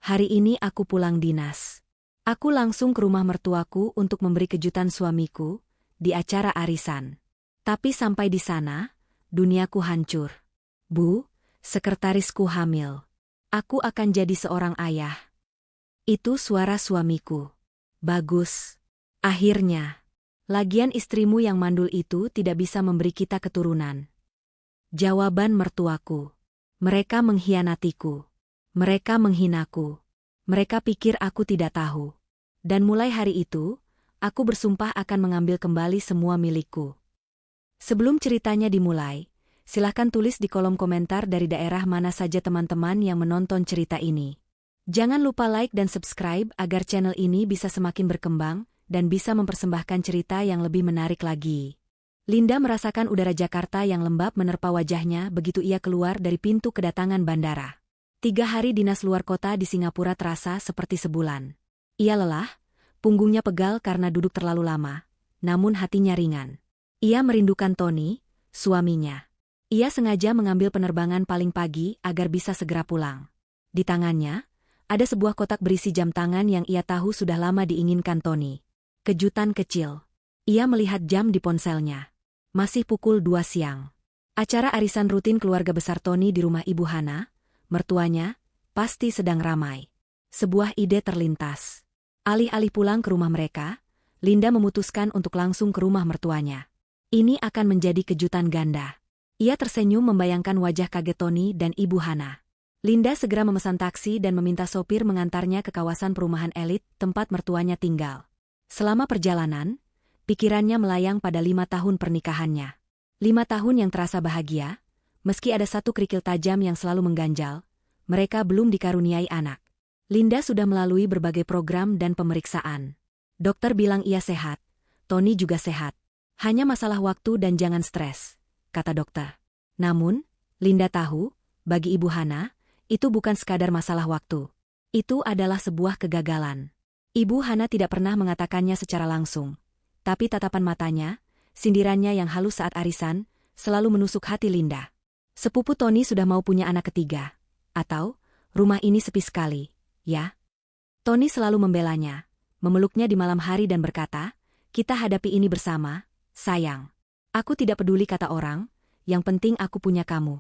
Hari ini aku pulang dinas. Aku langsung ke rumah mertuaku untuk memberi kejutan suamiku di acara arisan. Tapi sampai di sana, duniaku hancur. Bu, sekretarisku hamil. Aku akan jadi seorang ayah. Itu suara suamiku. Bagus. Akhirnya. Lagian istrimu yang mandul itu tidak bisa memberi kita keturunan. Jawaban mertuaku. Mereka mengkhianatiku. Mereka menghinaku. Mereka pikir aku tidak tahu. Dan mulai hari itu, aku bersumpah akan mengambil kembali semua milikku. Sebelum ceritanya dimulai, silahkan tulis di kolom komentar dari daerah mana saja teman-teman yang menonton cerita ini. Jangan lupa like dan subscribe agar channel ini bisa semakin berkembang dan bisa mempersembahkan cerita yang lebih menarik lagi. Linda merasakan udara Jakarta yang lembab menerpa wajahnya begitu ia keluar dari pintu kedatangan bandara. 3 hari dinas luar kota di Singapura terasa seperti sebulan. Ia lelah, punggungnya pegal karena duduk terlalu lama, namun hatinya ringan. Ia merindukan Tony, suaminya. Ia sengaja mengambil penerbangan paling pagi agar bisa segera pulang. Di tangannya, ada sebuah kotak berisi jam tangan yang ia tahu sudah lama diinginkan Tony. Kejutan kecil. Ia melihat jam di ponselnya. Masih pukul 2 siang. Acara arisan rutin keluarga besar Tony di rumah Ibu Hana, mertuanya, pasti sedang ramai. Sebuah ide terlintas. Alih-alih pulang ke rumah mereka, Linda memutuskan untuk langsung ke rumah mertuanya. Ini akan menjadi kejutan ganda. Ia tersenyum membayangkan wajah kaget Tony dan Ibu Hana. Linda segera memesan taksi dan meminta sopir mengantarnya ke kawasan perumahan elit tempat mertuanya tinggal. Selama perjalanan, pikirannya melayang pada 5 tahun pernikahannya. 5 tahun yang terasa bahagia, meski ada satu kerikil tajam yang selalu mengganjal, mereka belum dikaruniai anak. Linda sudah melalui berbagai program dan pemeriksaan. Dokter bilang ia sehat, Tony juga sehat. Hanya masalah waktu dan jangan stres, kata dokter. Namun, Linda tahu, bagi Ibu Hana, itu bukan sekadar masalah waktu. Itu adalah sebuah kegagalan. Ibu Hana tidak pernah mengatakannya secara langsung. Tapi tatapan matanya, sindirannya yang halus saat arisan, selalu menusuk hati Linda. Sepupu Tony sudah mau punya anak ketiga. Atau, rumah ini sepi sekali, ya? Tony selalu membelanya, memeluknya di malam hari dan berkata, kita hadapi ini bersama, sayang. Aku tidak peduli kata orang, yang penting aku punya kamu.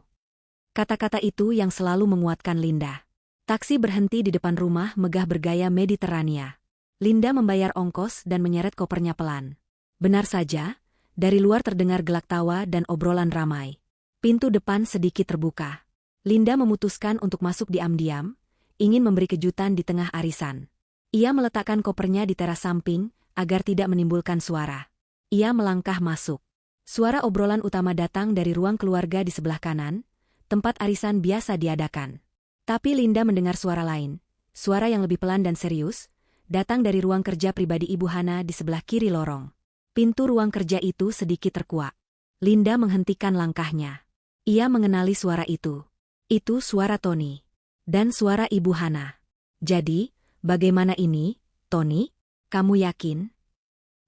Kata-kata itu yang selalu menguatkan Linda. Taksi berhenti di depan rumah megah bergaya Mediterania. Linda membayar ongkos dan menyeret kopernya pelan. Benar saja, dari luar terdengar gelak tawa dan obrolan ramai. Pintu depan sedikit terbuka. Linda memutuskan untuk masuk diam-diam, ingin memberi kejutan di tengah arisan. Ia meletakkan kopernya di teras samping, agar tidak menimbulkan suara. Ia melangkah masuk. Suara obrolan utama datang dari ruang keluarga di sebelah kanan, tempat arisan biasa diadakan. Tapi Linda mendengar suara lain, suara yang lebih pelan dan serius, datang dari ruang kerja pribadi Ibu Hana di sebelah kiri lorong. Pintu ruang kerja itu sedikit terkuak. Linda menghentikan langkahnya. Ia mengenali suara itu. Itu suara Tony. Dan suara Ibu Hana. Jadi, bagaimana ini, Tony? Kamu yakin?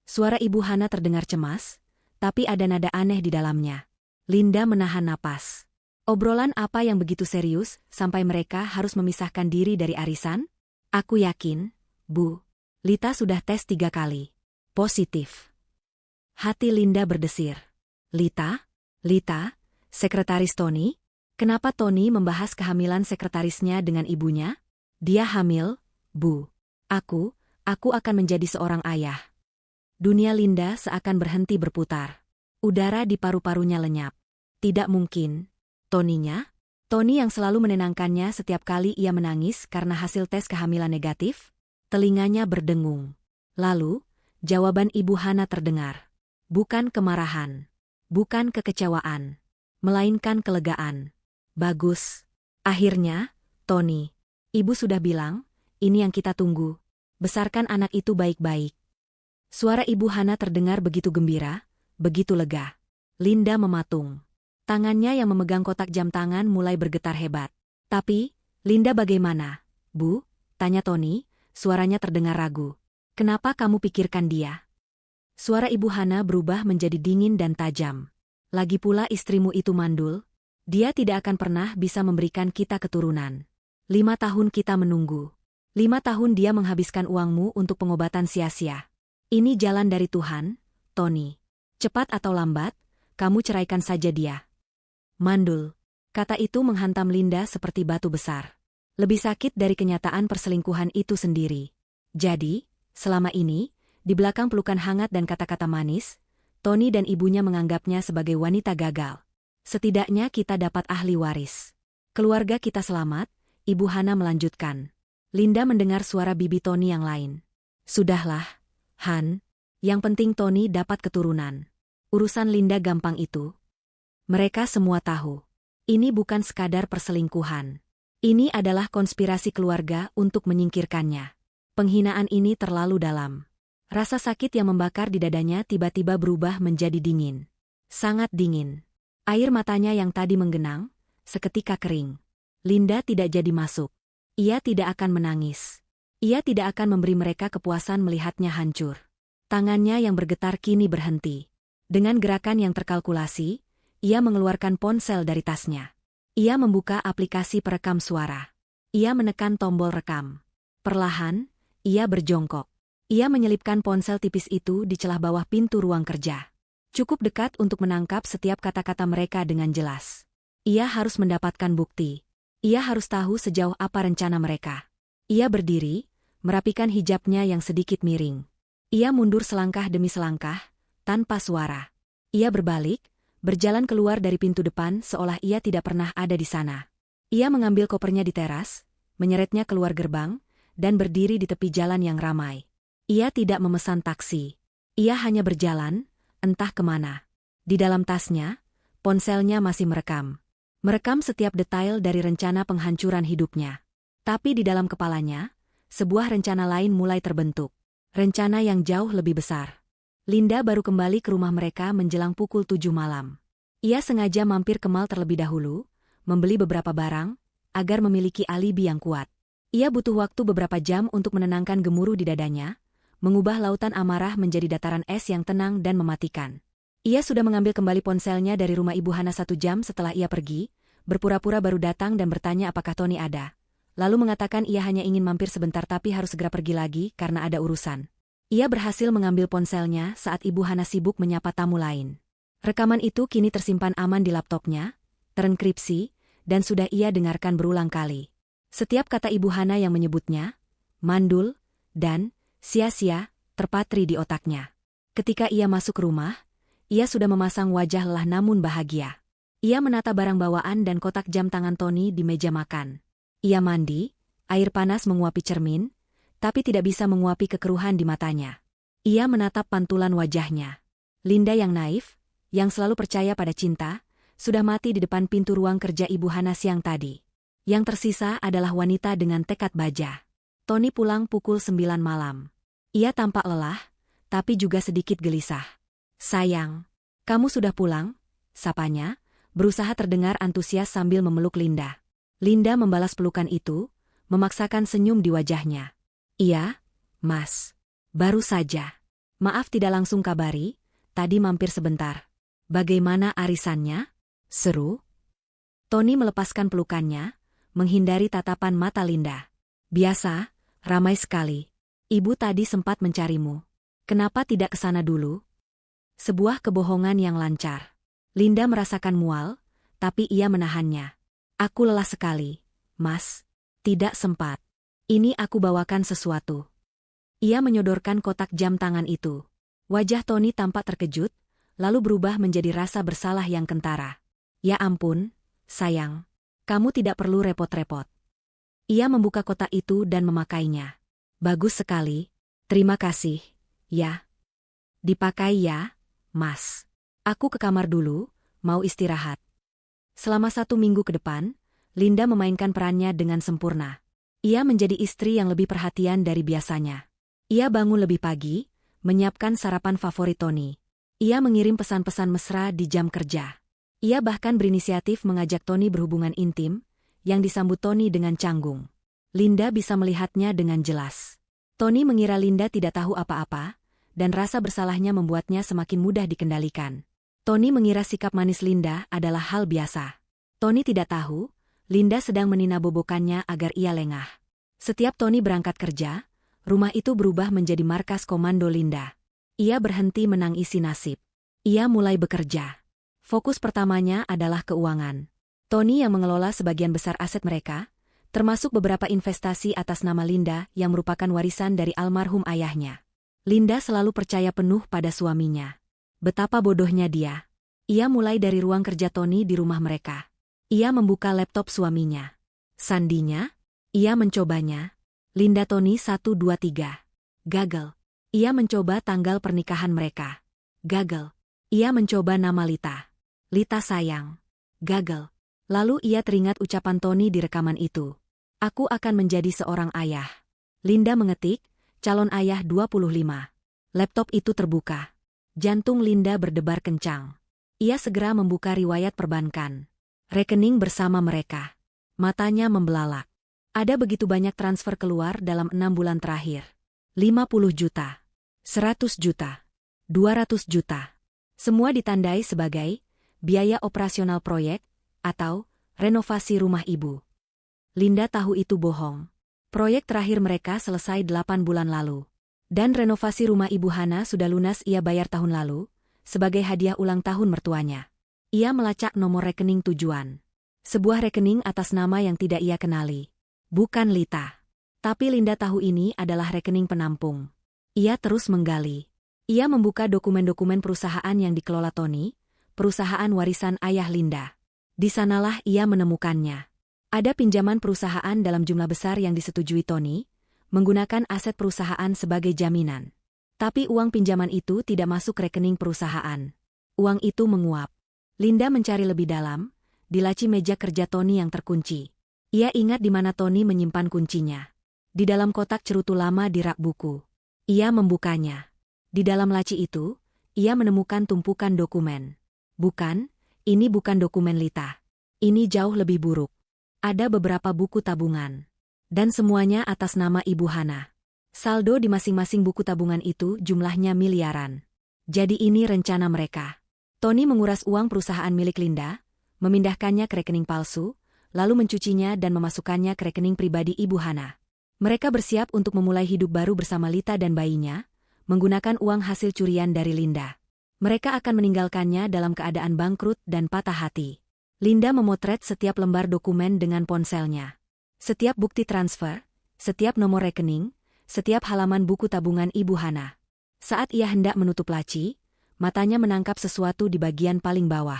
Suara Ibu Hana terdengar cemas, tapi ada nada aneh di dalamnya. Linda menahan napas. Obrolan apa yang begitu serius sampai mereka harus memisahkan diri dari arisan? Aku yakin, Bu. Lita sudah tes 3 kali. Positif. Hati Linda berdesir. Lita? Lita? Sekretaris Tony? Kenapa Tony membahas kehamilan sekretarisnya dengan ibunya? Dia hamil, Bu. Aku akan menjadi seorang ayah. Dunia Linda seakan berhenti berputar. Udara di paru-parunya lenyap. Tidak mungkin. Tony-nya? Tony yang selalu menenangkannya setiap kali ia menangis karena hasil tes kehamilan negatif? Telinganya berdengung. Lalu, jawaban Ibu Hana terdengar. Bukan kemarahan. Bukan kekecewaan. Melainkan kelegaan. Bagus. Akhirnya, Tony. Ibu sudah bilang, ini yang kita tunggu. Besarkan anak itu baik-baik. Suara Ibu Hana terdengar begitu gembira, begitu lega. Linda mematung. Tangannya yang memegang kotak jam tangan mulai bergetar hebat. Tapi, Linda bagaimana? Bu? Tanya Tony, suaranya terdengar ragu. Kenapa kamu pikirkan dia? Suara Ibu Hana berubah menjadi dingin dan tajam. Lagi pula istrimu itu mandul. Dia tidak akan pernah bisa memberikan kita keturunan. 5 tahun kita menunggu. 5 tahun dia menghabiskan uangmu untuk pengobatan sia-sia. Ini jalan dari Tuhan, Tony. Cepat atau lambat, kamu ceraikan saja dia. Mandul. Kata itu menghantam Linda seperti batu besar. Lebih sakit dari kenyataan perselingkuhan itu sendiri. Jadi, selama ini, di belakang pelukan hangat dan kata-kata manis, Tony dan ibunya menganggapnya sebagai wanita gagal. Setidaknya kita dapat ahli waris. Keluarga kita selamat, Ibu Hana melanjutkan. Linda mendengar suara bibi Tony yang lain. Sudahlah, Han. Yang penting Tony dapat keturunan. Urusan Linda gampang itu. Mereka semua tahu. Ini bukan sekadar perselingkuhan. Ini adalah konspirasi keluarga untuk menyingkirkannya. Penghinaan ini terlalu dalam. Rasa sakit yang membakar di dadanya tiba-tiba berubah menjadi dingin. Sangat dingin. Air matanya yang tadi menggenang, seketika kering. Linda tidak jadi masuk. Ia tidak akan menangis. Ia tidak akan memberi mereka kepuasan melihatnya hancur. Tangannya yang bergetar kini berhenti. Dengan gerakan yang terkalkulasi, ia mengeluarkan ponsel dari tasnya. Ia membuka aplikasi perekam suara. Ia menekan tombol rekam. Perlahan, ia berjongkok. Ia menyelipkan ponsel tipis itu di celah bawah pintu ruang kerja. Cukup dekat untuk menangkap setiap kata-kata mereka dengan jelas. Ia harus mendapatkan bukti. Ia harus tahu sejauh apa rencana mereka. Ia berdiri, merapikan hijabnya yang sedikit miring. Ia mundur selangkah demi selangkah, tanpa suara. Ia berbalik, berjalan keluar dari pintu depan seolah ia tidak pernah ada di sana. Ia mengambil kopernya di teras, menyeretnya keluar gerbang, dan berdiri di tepi jalan yang ramai. Ia tidak memesan taksi. Ia hanya berjalan, entah kemana. Di dalam tasnya, ponselnya masih merekam. Merekam setiap detail dari rencana penghancuran hidupnya. Tapi di dalam kepalanya, sebuah rencana lain mulai terbentuk. Rencana yang jauh lebih besar. Linda baru kembali ke rumah mereka menjelang pukul 7 malam. Ia sengaja mampir ke mall terlebih dahulu, membeli beberapa barang, agar memiliki alibi yang kuat. Ia butuh waktu beberapa jam untuk menenangkan gemuruh di dadanya, mengubah lautan amarah menjadi dataran es yang tenang dan mematikan. Ia sudah mengambil kembali ponselnya dari rumah Ibu Hana 1 jam setelah ia pergi, berpura-pura baru datang dan bertanya apakah Tony ada. Lalu mengatakan ia hanya ingin mampir sebentar tapi harus segera pergi lagi karena ada urusan. Ia berhasil mengambil ponselnya saat Ibu Hana sibuk menyapa tamu lain. Rekaman itu kini tersimpan aman di laptopnya, terenkripsi, dan sudah ia dengarkan berulang kali. Setiap kata Ibu Hana yang menyebutnya, mandul, dan sia-sia, terpatri di otaknya. Ketika ia masuk rumah, ia sudah memasang wajah lelah namun bahagia. Ia menata barang bawaan dan kotak jam tangan Tony di meja makan. Ia mandi, air panas menguapi cermin, tapi tidak bisa menguapi kekeruhan di matanya. Ia menatap pantulan wajahnya. Linda yang naif, yang selalu percaya pada cinta, sudah mati di depan pintu ruang kerja Ibu Hana siang tadi. Yang tersisa adalah wanita dengan tekad baja. Tony pulang pukul 9 malam. Ia tampak lelah, tapi juga sedikit gelisah. Sayang, kamu sudah pulang? Sapanya, berusaha terdengar antusias sambil memeluk Linda. Linda membalas pelukan itu, memaksakan senyum di wajahnya. Iya, Mas. Baru saja. Maaf tidak langsung kabari, tadi mampir sebentar. Bagaimana arisannya? Seru? Tony melepaskan pelukannya, menghindari tatapan mata Linda. Biasa, ramai sekali. Ibu tadi sempat mencarimu. Kenapa tidak ke sana dulu? Sebuah kebohongan yang lancar. Linda merasakan mual, tapi ia menahannya. Aku lelah sekali, Mas. Tidak sempat. Ini aku bawakan sesuatu. Ia menyodorkan kotak jam tangan itu. Wajah Tony tampak terkejut, lalu berubah menjadi rasa bersalah yang kentara. Ya ampun, sayang. Kamu tidak perlu repot-repot. Ia membuka kotak itu dan memakainya. Bagus sekali. Terima kasih. Ya. Dipakai ya, Mas. Aku ke kamar dulu, mau istirahat. Selama 1 minggu ke depan, Linda memainkan perannya dengan sempurna. Ia menjadi istri yang lebih perhatian dari biasanya. Ia bangun lebih pagi, menyiapkan sarapan favorit Tony. Ia mengirim pesan-pesan mesra di jam kerja. Ia bahkan berinisiatif mengajak Tony berhubungan intim, yang disambut Tony dengan canggung. Linda bisa melihatnya dengan jelas. Tony mengira Linda tidak tahu apa-apa, dan rasa bersalahnya membuatnya semakin mudah dikendalikan. Tony mengira sikap manis Linda adalah hal biasa. Tony tidak tahu, Linda sedang meninabobokannya agar ia lengah. Setiap Tony berangkat kerja, rumah itu berubah menjadi markas komando Linda. Ia berhenti menangisi nasib. Ia mulai bekerja. Fokus pertamanya adalah keuangan. Tony yang mengelola sebagian besar aset mereka, termasuk beberapa investasi atas nama Linda yang merupakan warisan dari almarhum ayahnya. Linda selalu percaya penuh pada suaminya. Betapa bodohnya dia. Ia mulai dari ruang kerja Tony di rumah mereka. Ia membuka laptop suaminya. Sandinya, ia mencobanya. Linda Tony 123. Gagal. Ia mencoba tanggal pernikahan mereka. Gagal. Ia mencoba nama Lita. Lita sayang. Gagal. Lalu ia teringat ucapan Tony di rekaman itu. Aku akan menjadi seorang ayah. Linda mengetik, calon ayah 25. Laptop itu terbuka. Jantung Linda berdebar kencang. Ia segera membuka riwayat perbankan. Rekening bersama mereka. Matanya membelalak. Ada begitu banyak transfer keluar dalam 6 bulan terakhir. 50 juta. 100 juta. 200 juta. Semua ditandai sebagai biaya operasional proyek atau renovasi rumah ibu. Linda tahu itu bohong. Proyek terakhir mereka selesai 8 bulan lalu. Dan renovasi rumah ibu Hana sudah lunas ia bayar tahun lalu, sebagai hadiah ulang tahun mertuanya. Ia melacak nomor rekening tujuan. Sebuah rekening atas nama yang tidak ia kenali. Bukan Lita. Tapi Linda tahu ini adalah rekening penampung. Ia terus menggali. Ia membuka dokumen-dokumen perusahaan yang dikelola Tony, perusahaan warisan ayah Linda. Di sanalah ia menemukannya. Ada pinjaman perusahaan dalam jumlah besar yang disetujui Tony, menggunakan aset perusahaan sebagai jaminan. Tapi uang pinjaman itu tidak masuk rekening perusahaan. Uang itu menguap. Linda mencari lebih dalam, di laci meja kerja Tony yang terkunci. Ia ingat di mana Tony menyimpan kuncinya. Di dalam kotak cerutu lama di rak buku. Ia membukanya. Di dalam laci itu, ia menemukan tumpukan dokumen. Bukan, ini bukan dokumen Lita. Ini jauh lebih buruk. Ada beberapa buku tabungan. Dan semuanya atas nama Ibu Hana. Saldo di masing-masing buku tabungan itu jumlahnya miliaran. Jadi ini rencana mereka. Tony menguras uang perusahaan milik Linda, memindahkannya ke rekening palsu, lalu mencucinya dan memasukkannya ke rekening pribadi Ibu Hana. Mereka bersiap untuk memulai hidup baru bersama Lita dan bayinya, menggunakan uang hasil curian dari Linda. Mereka akan meninggalkannya dalam keadaan bangkrut dan patah hati. Linda memotret setiap lembar dokumen dengan ponselnya. Setiap bukti transfer, setiap nomor rekening, setiap halaman buku tabungan Ibu Hana. Saat ia hendak menutup laci, matanya menangkap sesuatu di bagian paling bawah.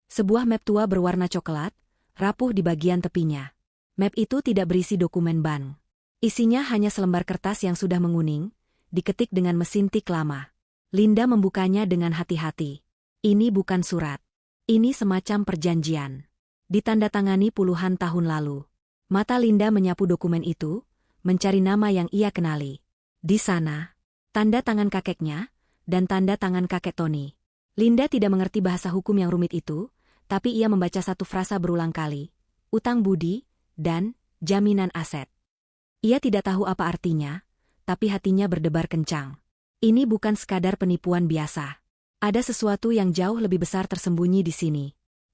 Sebuah map tua berwarna coklat, rapuh di bagian tepinya. Map itu tidak berisi dokumen bank. Isinya hanya selembar kertas yang sudah menguning, diketik dengan mesin tik lama. Linda membukanya dengan hati-hati. Ini bukan surat. Ini semacam perjanjian. Ditandatangani puluhan tahun lalu. Mata Linda menyapu dokumen itu, mencari nama yang ia kenali. Di sana, tanda tangan kakeknya, dan tanda tangan kakek Tony. Linda tidak mengerti bahasa hukum yang rumit itu, tapi ia membaca satu frasa berulang kali. Utang budi, dan jaminan aset. Ia tidak tahu apa artinya, tapi hatinya berdebar kencang. Ini bukan sekadar penipuan biasa. Ada sesuatu yang jauh lebih besar tersembunyi di sini.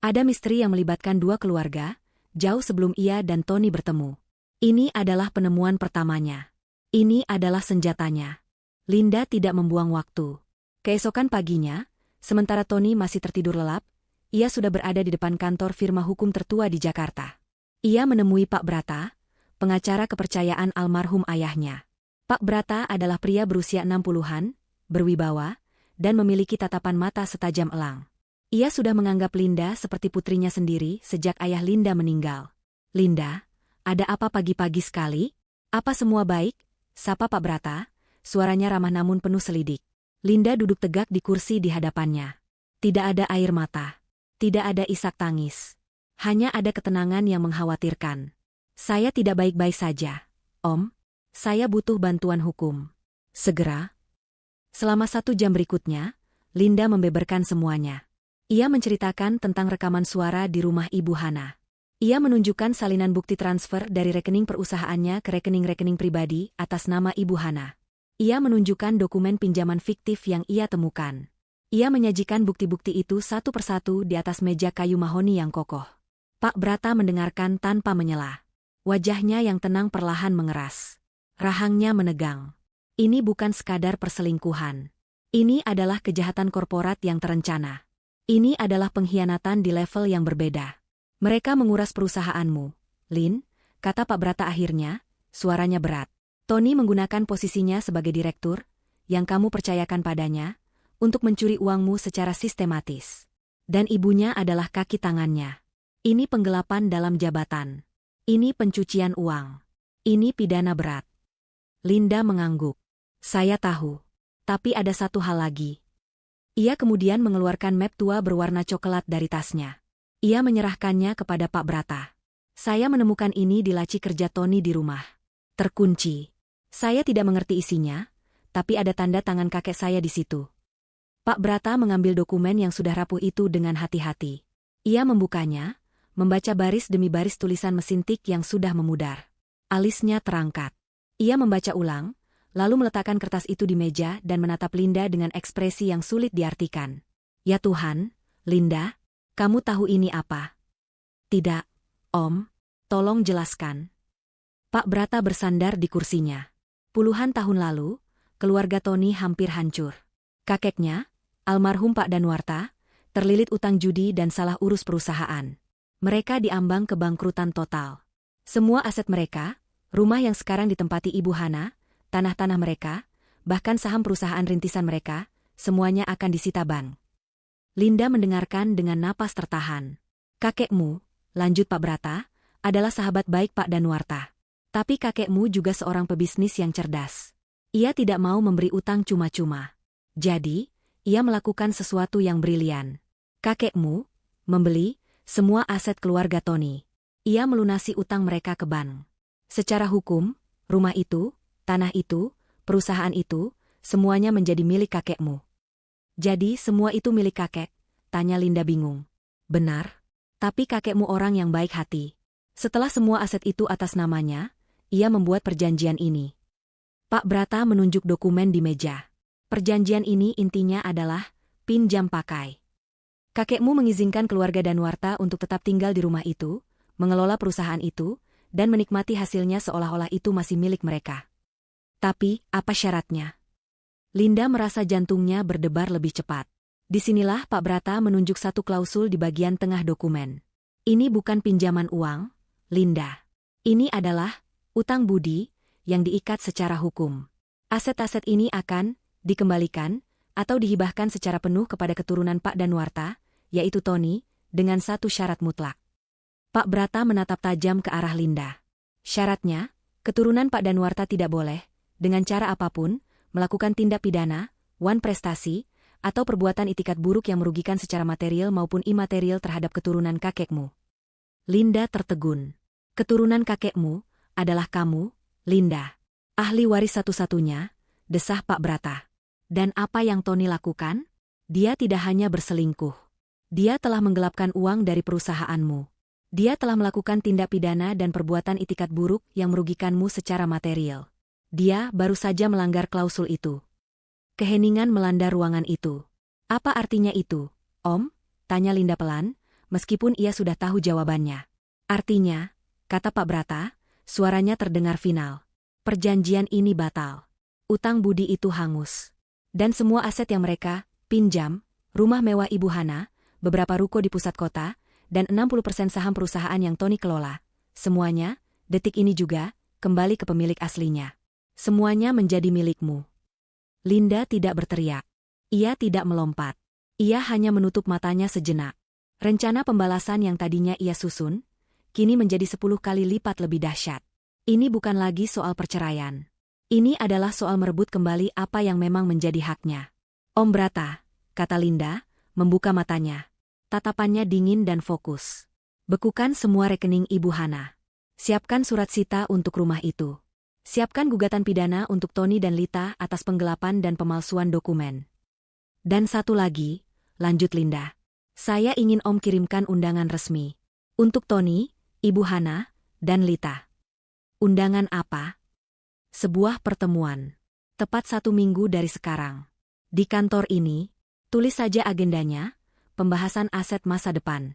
Ada misteri yang melibatkan dua keluarga, jauh sebelum ia dan Tony bertemu. Ini adalah penemuan pertamanya. Ini adalah senjatanya. Linda tidak membuang waktu. Keesokan paginya, sementara Tony masih tertidur lelap, ia sudah berada di depan kantor firma hukum tertua di Jakarta. Ia menemui Pak Brata, pengacara kepercayaan almarhum ayahnya. Pak Brata adalah pria berusia 60-an, berwibawa, dan memiliki tatapan mata setajam elang. Ia sudah menganggap Linda seperti putrinya sendiri sejak ayah Linda meninggal. Linda, ada apa pagi-pagi sekali? Apa semua baik? Sapa Pak Brata, suaranya ramah namun penuh selidik. Linda duduk tegak di kursi di hadapannya. Tidak ada air mata. Tidak ada isak tangis. Hanya ada ketenangan yang mengkhawatirkan. Saya tidak baik-baik saja, Om. Saya butuh bantuan hukum. Segera. Selama 1 jam berikutnya, Linda membeberkan semuanya. Ia menceritakan tentang rekaman suara di rumah Ibu Hana. Ia menunjukkan salinan bukti transfer dari rekening perusahaannya ke rekening-rekening pribadi atas nama Ibu Hana. Ia menunjukkan dokumen pinjaman fiktif yang ia temukan. Ia menyajikan bukti-bukti itu satu persatu di atas meja kayu mahoni yang kokoh. Pak Brata mendengarkan tanpa menyela. Wajahnya yang tenang perlahan mengeras. Rahangnya menegang. Ini bukan sekadar perselingkuhan. Ini adalah kejahatan korporat yang terencana. Ini adalah pengkhianatan di level yang berbeda. Mereka menguras perusahaanmu, Lin, kata Pak Brata akhirnya, suaranya berat. Tony menggunakan posisinya sebagai direktur, yang kamu percayakan padanya, untuk mencuri uangmu secara sistematis. Dan ibunya adalah kaki tangannya. Ini penggelapan dalam jabatan. Ini pencucian uang. Ini pidana berat. Linda mengangguk. Saya tahu. Tapi ada satu hal lagi. Ia kemudian mengeluarkan map tua berwarna coklat dari tasnya. Ia menyerahkannya kepada Pak Brata. Saya menemukan ini di laci kerja Tony di rumah. Terkunci. Saya tidak mengerti isinya, tapi ada tanda tangan kakek saya di situ. Pak Brata mengambil dokumen yang sudah rapuh itu dengan hati-hati. Ia membukanya, membaca baris demi baris tulisan mesin tik yang sudah memudar. Alisnya terangkat. Ia membaca ulang, lalu meletakkan kertas itu di meja dan menatap Linda dengan ekspresi yang sulit diartikan. Ya Tuhan, Linda, kamu tahu ini apa? Tidak, Om, tolong jelaskan. Pak Brata bersandar di kursinya. Puluhan tahun lalu, keluarga Tony hampir hancur. Kakeknya, almarhum Pak Danwarta, terlilit utang judi dan salah urus perusahaan. Mereka diambang kebangkrutan total. Semua aset mereka, rumah yang sekarang ditempati Ibu Hana, tanah-tanah mereka, bahkan saham perusahaan rintisan mereka, semuanya akan disita bank. Linda mendengarkan dengan napas tertahan. Kakekmu, lanjut Pak Brata, adalah sahabat baik Pak Danwarta. Tapi kakekmu juga seorang pebisnis yang cerdas. Ia tidak mau memberi utang cuma-cuma. Jadi, ia melakukan sesuatu yang brilian. Kakekmu membeli semua aset keluarga Tony. Ia melunasi utang mereka ke bank. Secara hukum, rumah itu, tanah itu, perusahaan itu, semuanya menjadi milik kakekmu. Jadi semua itu milik kakek? Tanya Linda bingung. Benar. Tapi kakekmu orang yang baik hati. Setelah semua aset itu atas namanya, ia membuat perjanjian ini. Pak Brata menunjuk dokumen di meja. Perjanjian ini intinya adalah pinjam pakai. Kakekmu mengizinkan keluarga Danwarta untuk tetap tinggal di rumah itu, mengelola perusahaan itu, dan menikmati hasilnya seolah-olah itu masih milik mereka. Tapi, apa syaratnya? Linda merasa jantungnya berdebar lebih cepat. Disinilah Pak Brata menunjuk satu klausul di bagian tengah dokumen. Ini bukan pinjaman uang, Linda. Ini adalah utang budi yang diikat secara hukum. Aset-aset ini akan dikembalikan atau dihibahkan secara penuh kepada keturunan Pak Danwarta, yaitu Tony, dengan satu syarat mutlak. Pak Brata menatap tajam ke arah Linda. Syaratnya, keturunan Pak Danwarta tidak boleh, dengan cara apapun, melakukan tindak pidana, wan prestasi, atau perbuatan itikat buruk yang merugikan secara material maupun imaterial terhadap keturunan kakekmu. Linda tertegun. Keturunan kakekmu adalah kamu, Linda. Ahli waris satu-satunya, desah Pak Brata. Dan apa yang Tony lakukan? Dia tidak hanya berselingkuh. Dia telah menggelapkan uang dari perusahaanmu. Dia telah melakukan tindak pidana dan perbuatan itikat buruk yang merugikanmu secara material. Dia baru saja melanggar klausul itu. Keheningan melanda ruangan itu. Apa artinya itu, Om? Tanya Linda pelan, meskipun ia sudah tahu jawabannya. Artinya, kata Pak Brata, suaranya terdengar final. Perjanjian ini batal. Utang budi itu hangus. Dan semua aset yang mereka pinjam, rumah mewah Ibu Hana, beberapa ruko di pusat kota, dan 60% saham perusahaan yang Tony kelola, semuanya, detik ini juga, kembali ke pemilik aslinya. Semuanya menjadi milikmu. Linda tidak berteriak. Ia tidak melompat. Ia hanya menutup matanya sejenak. Rencana pembalasan yang tadinya ia susun, kini menjadi 10 kali lipat lebih dahsyat. Ini bukan lagi soal perceraian. Ini adalah soal merebut kembali apa yang memang menjadi haknya. Om Brata, kata Linda, membuka matanya. Tatapannya dingin dan fokus. Bekukan semua rekening Ibu Hana. Siapkan surat sita untuk rumah itu. Siapkan gugatan pidana untuk Tony dan Lita atas penggelapan dan pemalsuan dokumen. Dan satu lagi, lanjut Linda. Saya ingin Om kirimkan undangan resmi. Untuk Tony, Ibu Hana, dan Lita. Undangan apa? Sebuah pertemuan. Tepat 1 minggu dari sekarang. Di kantor ini, tulis saja agendanya, pembahasan aset masa depan.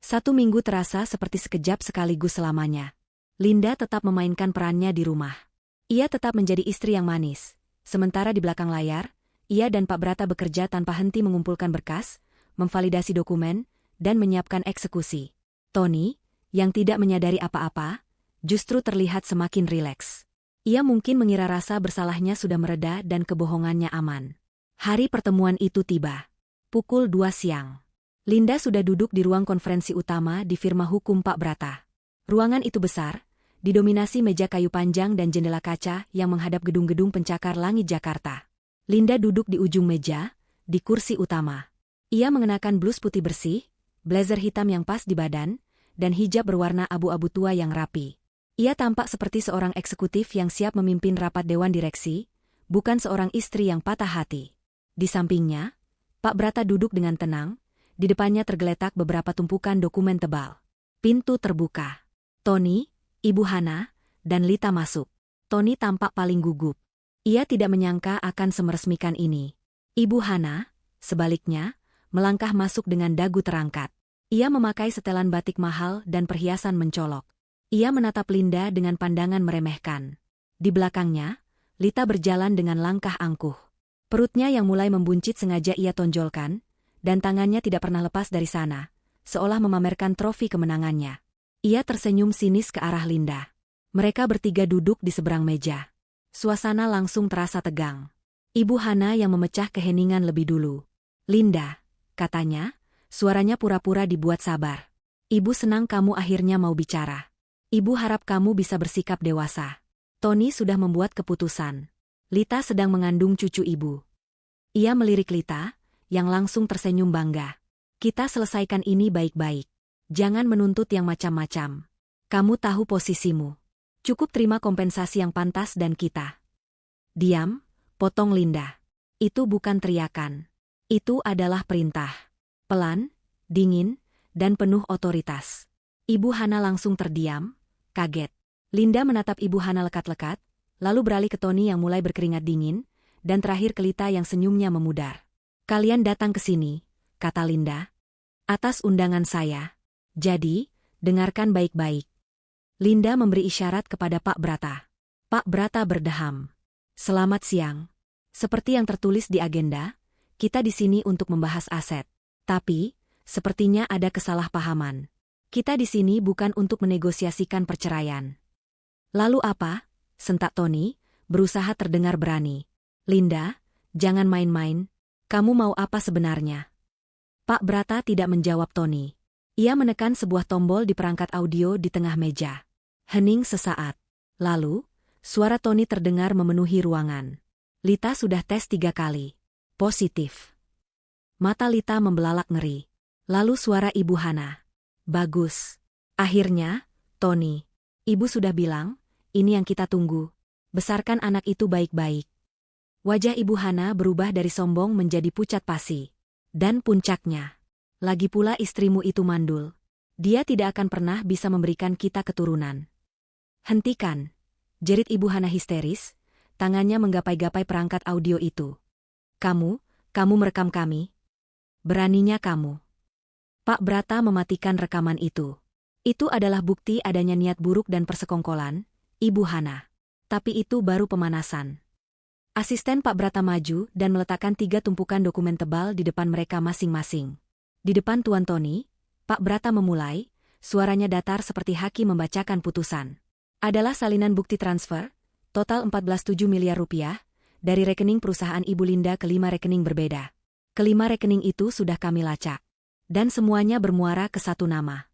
1 minggu terasa seperti sekejap sekaligus selamanya. Linda tetap memainkan perannya di rumah. Ia tetap menjadi istri yang manis. Sementara di belakang layar, ia dan Pak Brata bekerja tanpa henti mengumpulkan berkas, memvalidasi dokumen, dan menyiapkan eksekusi. Tony, yang tidak menyadari apa-apa, justru terlihat semakin rileks. Ia mungkin mengira rasa bersalahnya sudah mereda dan kebohongannya aman. Hari pertemuan itu tiba. Pukul 2 siang. Linda sudah duduk di ruang konferensi utama di firma hukum Pak Brata. Ruangan itu besar, didominasi meja kayu panjang dan jendela kaca yang menghadap gedung-gedung pencakar langit Jakarta. Linda duduk di ujung meja, di kursi utama. Ia mengenakan blus putih bersih, blazer hitam yang pas di badan, dan hijab berwarna abu-abu tua yang rapi. Ia tampak seperti seorang eksekutif yang siap memimpin rapat dewan direksi, bukan seorang istri yang patah hati. Di sampingnya, Pak Brata duduk dengan tenang, di depannya tergeletak beberapa tumpukan dokumen tebal. Pintu terbuka. Tony, Ibu Hana, dan Lita masuk. Tony tampak paling gugup. Ia tidak menyangka akan semeresmikan ini. Ibu Hana, sebaliknya, melangkah masuk dengan dagu terangkat. Ia memakai setelan batik mahal dan perhiasan mencolok. Ia menatap Linda dengan pandangan meremehkan. Di belakangnya, Lita berjalan dengan langkah angkuh. Perutnya yang mulai membuncit sengaja ia tonjolkan, dan tangannya tidak pernah lepas dari sana, seolah memamerkan trofi kemenangannya. Ia tersenyum sinis ke arah Linda. Mereka bertiga duduk di seberang meja. Suasana langsung terasa tegang. Ibu Hana yang memecah keheningan lebih dulu. Linda, katanya, suaranya pura-pura dibuat sabar. Ibu senang kamu akhirnya mau bicara. Ibu harap kamu bisa bersikap dewasa. Tony sudah membuat keputusan. Lita sedang mengandung cucu ibu. Ia melirik Lita, yang langsung tersenyum bangga. Kita selesaikan ini baik-baik. Jangan menuntut yang macam-macam. Kamu tahu posisimu. Cukup terima kompensasi yang pantas dan kita. Diam, potong Linda. Itu bukan teriakan. Itu adalah perintah. Pelan, dingin, dan penuh otoritas. Ibu Hana langsung terdiam, kaget. Linda menatap Ibu Hana lekat-lekat, lalu beralih ke Tony yang mulai berkeringat dingin, dan terakhir ke Lita yang senyumnya memudar. Kalian datang ke sini, kata Linda. Atas undangan saya. Jadi, dengarkan baik-baik. Linda memberi isyarat kepada Pak Brata. Pak Brata berdeham. Selamat siang. Seperti yang tertulis di agenda, kita di sini untuk membahas aset. Tapi, sepertinya ada kesalahpahaman. Kita di sini bukan untuk menegosiasikan perceraian. Lalu apa? Sentak Tony, berusaha terdengar berani. Linda, jangan main-main. Kamu mau apa sebenarnya? Pak Brata tidak menjawab Tony. Ia menekan sebuah tombol di perangkat audio di tengah meja. Hening sesaat. Lalu, suara Tony terdengar memenuhi ruangan. Lita sudah tes 3 kali. Positif. Mata Lita membelalak ngeri. Lalu suara Ibu Hana. Bagus. Akhirnya, Tony. Ibu sudah bilang, ini yang kita tunggu. Besarkan anak itu baik-baik. Wajah Ibu Hana berubah dari sombong menjadi pucat pasi. Dan puncaknya. Lagi pula istrimu itu mandul. Dia tidak akan pernah bisa memberikan kita keturunan. Hentikan. Jerit Ibu Hana histeris, tangannya menggapai-gapai perangkat audio itu. Kamu merekam kami? Beraninya kamu. Pak Brata mematikan rekaman itu. Itu adalah bukti adanya niat buruk dan persekongkolan, Ibu Hana. Tapi itu baru pemanasan. Asisten Pak Brata maju dan meletakkan 3 tumpukan dokumen tebal di depan mereka masing-masing. Di depan Tuan Tony, Pak Brata memulai, suaranya datar seperti hakim membacakan putusan. Adalah salinan bukti transfer, total 14,7 miliar rupiah, dari rekening perusahaan Ibu Linda ke 5 rekening berbeda. Kelima rekening itu sudah kami lacak. Dan semuanya bermuara ke satu nama.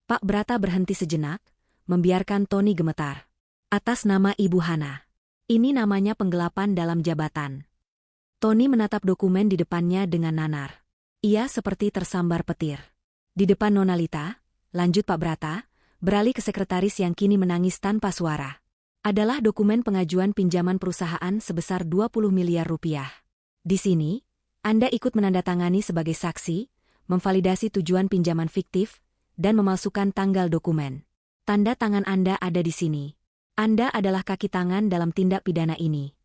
Pak Brata berhenti sejenak, membiarkan Tony gemetar. Atas nama Ibu Hana. Ini namanya penggelapan dalam jabatan. Tony menatap dokumen di depannya dengan nanar. Ia seperti tersambar petir. Di depan Nona Lita, lanjut Pak Brata, beralih ke sekretaris yang kini menangis tanpa suara. Adalah dokumen pengajuan pinjaman perusahaan sebesar 20 miliar rupiah. Di sini, Anda ikut menandatangani sebagai saksi, memvalidasi tujuan pinjaman fiktif, dan memalsukan tanggal dokumen. Tanda tangan Anda ada di sini. Anda adalah kaki tangan dalam tindak pidana ini.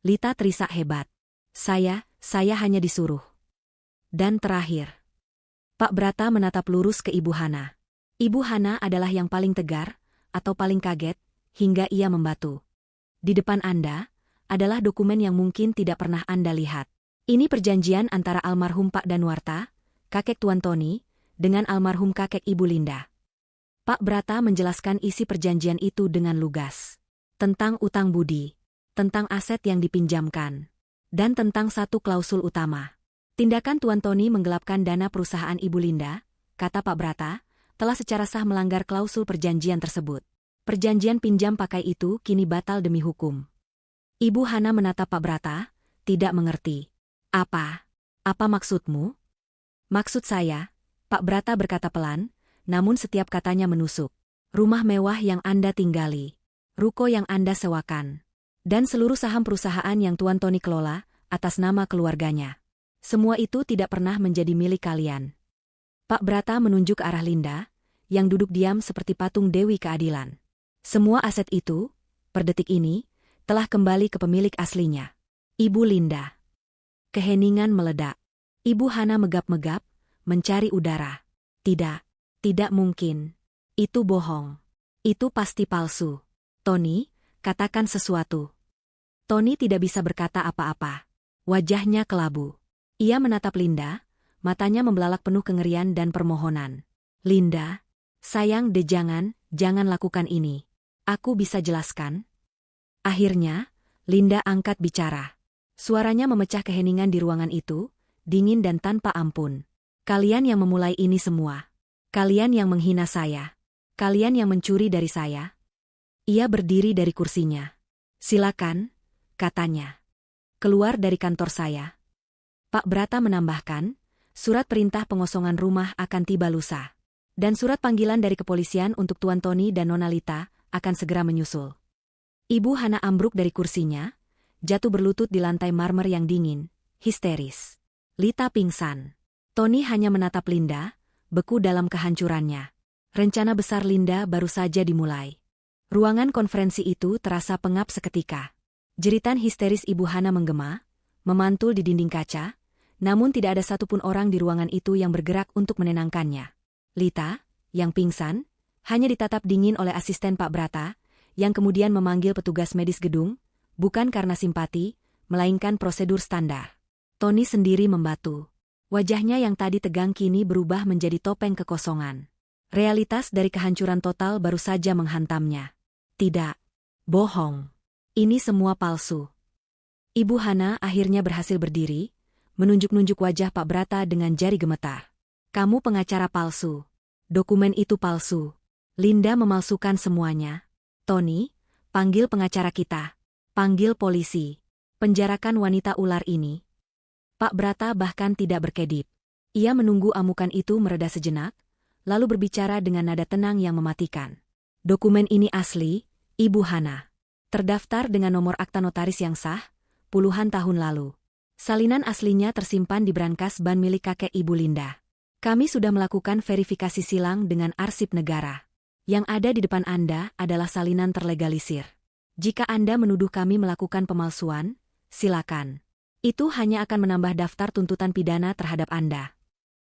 Lita terisak hebat. Saya hanya disuruh. Dan terakhir. Pak Brata menatap lurus ke Ibu Hana. Ibu Hana adalah yang paling tegar, atau paling kaget, hingga ia membatu. Di depan Anda, adalah dokumen yang mungkin tidak pernah Anda lihat. Ini perjanjian antara almarhum Pak Danuarta, kakek Tuan Tony, dengan almarhum kakek Ibu Linda. Pak Brata menjelaskan isi perjanjian itu dengan lugas. Tentang utang budi, tentang aset yang dipinjamkan, dan tentang satu klausul utama. Tindakan Tuan Tony menggelapkan dana perusahaan Ibu Linda, kata Pak Brata, telah secara sah melanggar klausul perjanjian tersebut. Perjanjian pinjam pakai itu kini batal demi hukum. Ibu Hana menatap Pak Brata, tidak mengerti. Apa? Apa maksudmu? Maksud saya, Pak Brata berkata pelan, namun setiap katanya menusuk. Rumah mewah yang Anda tinggali, ruko yang Anda sewakan, dan seluruh saham perusahaan yang Tuan Tony kelola atas nama keluarganya. Semua itu tidak pernah menjadi milik kalian. Pak Brata menunjuk ke arah Linda, yang duduk diam seperti patung Dewi Keadilan. Semua aset itu, per detik ini, telah kembali ke pemilik aslinya. Ibu Linda. Keheningan meledak. Ibu Hana megap-megap, mencari udara. Tidak mungkin. Itu bohong. Itu pasti palsu. Tony, katakan sesuatu. Tony tidak bisa berkata apa-apa. Wajahnya kelabu. Ia menatap Linda, matanya membelalak penuh kengerian dan permohonan. Linda, sayang deh jangan lakukan ini. Aku bisa jelaskan? Akhirnya, Linda angkat bicara. Suaranya memecah keheningan di ruangan itu, dingin dan tanpa ampun. Kalian yang memulai ini semua. Kalian yang menghina saya. Kalian yang mencuri dari saya. Ia berdiri dari kursinya. Silakan, katanya. Keluar dari kantor saya. Pak Brata menambahkan, surat perintah pengosongan rumah akan tiba lusa. Dan surat panggilan dari kepolisian untuk Tuan Tony dan Nona Lita akan segera menyusul. Ibu Hana ambruk dari kursinya, jatuh berlutut di lantai marmer yang dingin, histeris. Lita pingsan. Tony hanya menatap Linda, beku dalam kehancurannya. Rencana besar Linda baru saja dimulai. Ruangan konferensi itu terasa pengap seketika. Jeritan histeris Ibu Hana menggema, memantul di dinding kaca, namun tidak ada satupun orang di ruangan itu yang bergerak untuk menenangkannya. Lita, yang pingsan, hanya ditatap dingin oleh asisten Pak Brata, yang kemudian memanggil petugas medis gedung, bukan karena simpati, melainkan prosedur standar. Tony sendiri membatu. Wajahnya yang tadi tegang kini berubah menjadi topeng kekosongan. Realitas dari kehancuran total baru saja menghantamnya. Tidak. Bohong. Ini semua palsu. Ibu Hana akhirnya berhasil berdiri, menunjuk-nunjuk wajah Pak Brata dengan jari gemetar. Kamu pengacara palsu. Dokumen itu palsu. Linda memalsukan semuanya. Tony, panggil pengacara kita. Panggil polisi. Penjarakan wanita ular ini. Pak Brata bahkan tidak berkedip. Ia menunggu amukan itu mereda sejenak, lalu berbicara dengan nada tenang yang mematikan. Dokumen ini asli, Ibu Hana. Terdaftar dengan nomor akta notaris yang sah, puluhan tahun lalu. Salinan aslinya tersimpan di brankas ban milik kakek Ibu Linda. Kami sudah melakukan verifikasi silang dengan arsip negara. Yang ada di depan Anda adalah salinan terlegalisir. Jika Anda menuduh kami melakukan pemalsuan, silakan. Itu hanya akan menambah daftar tuntutan pidana terhadap Anda.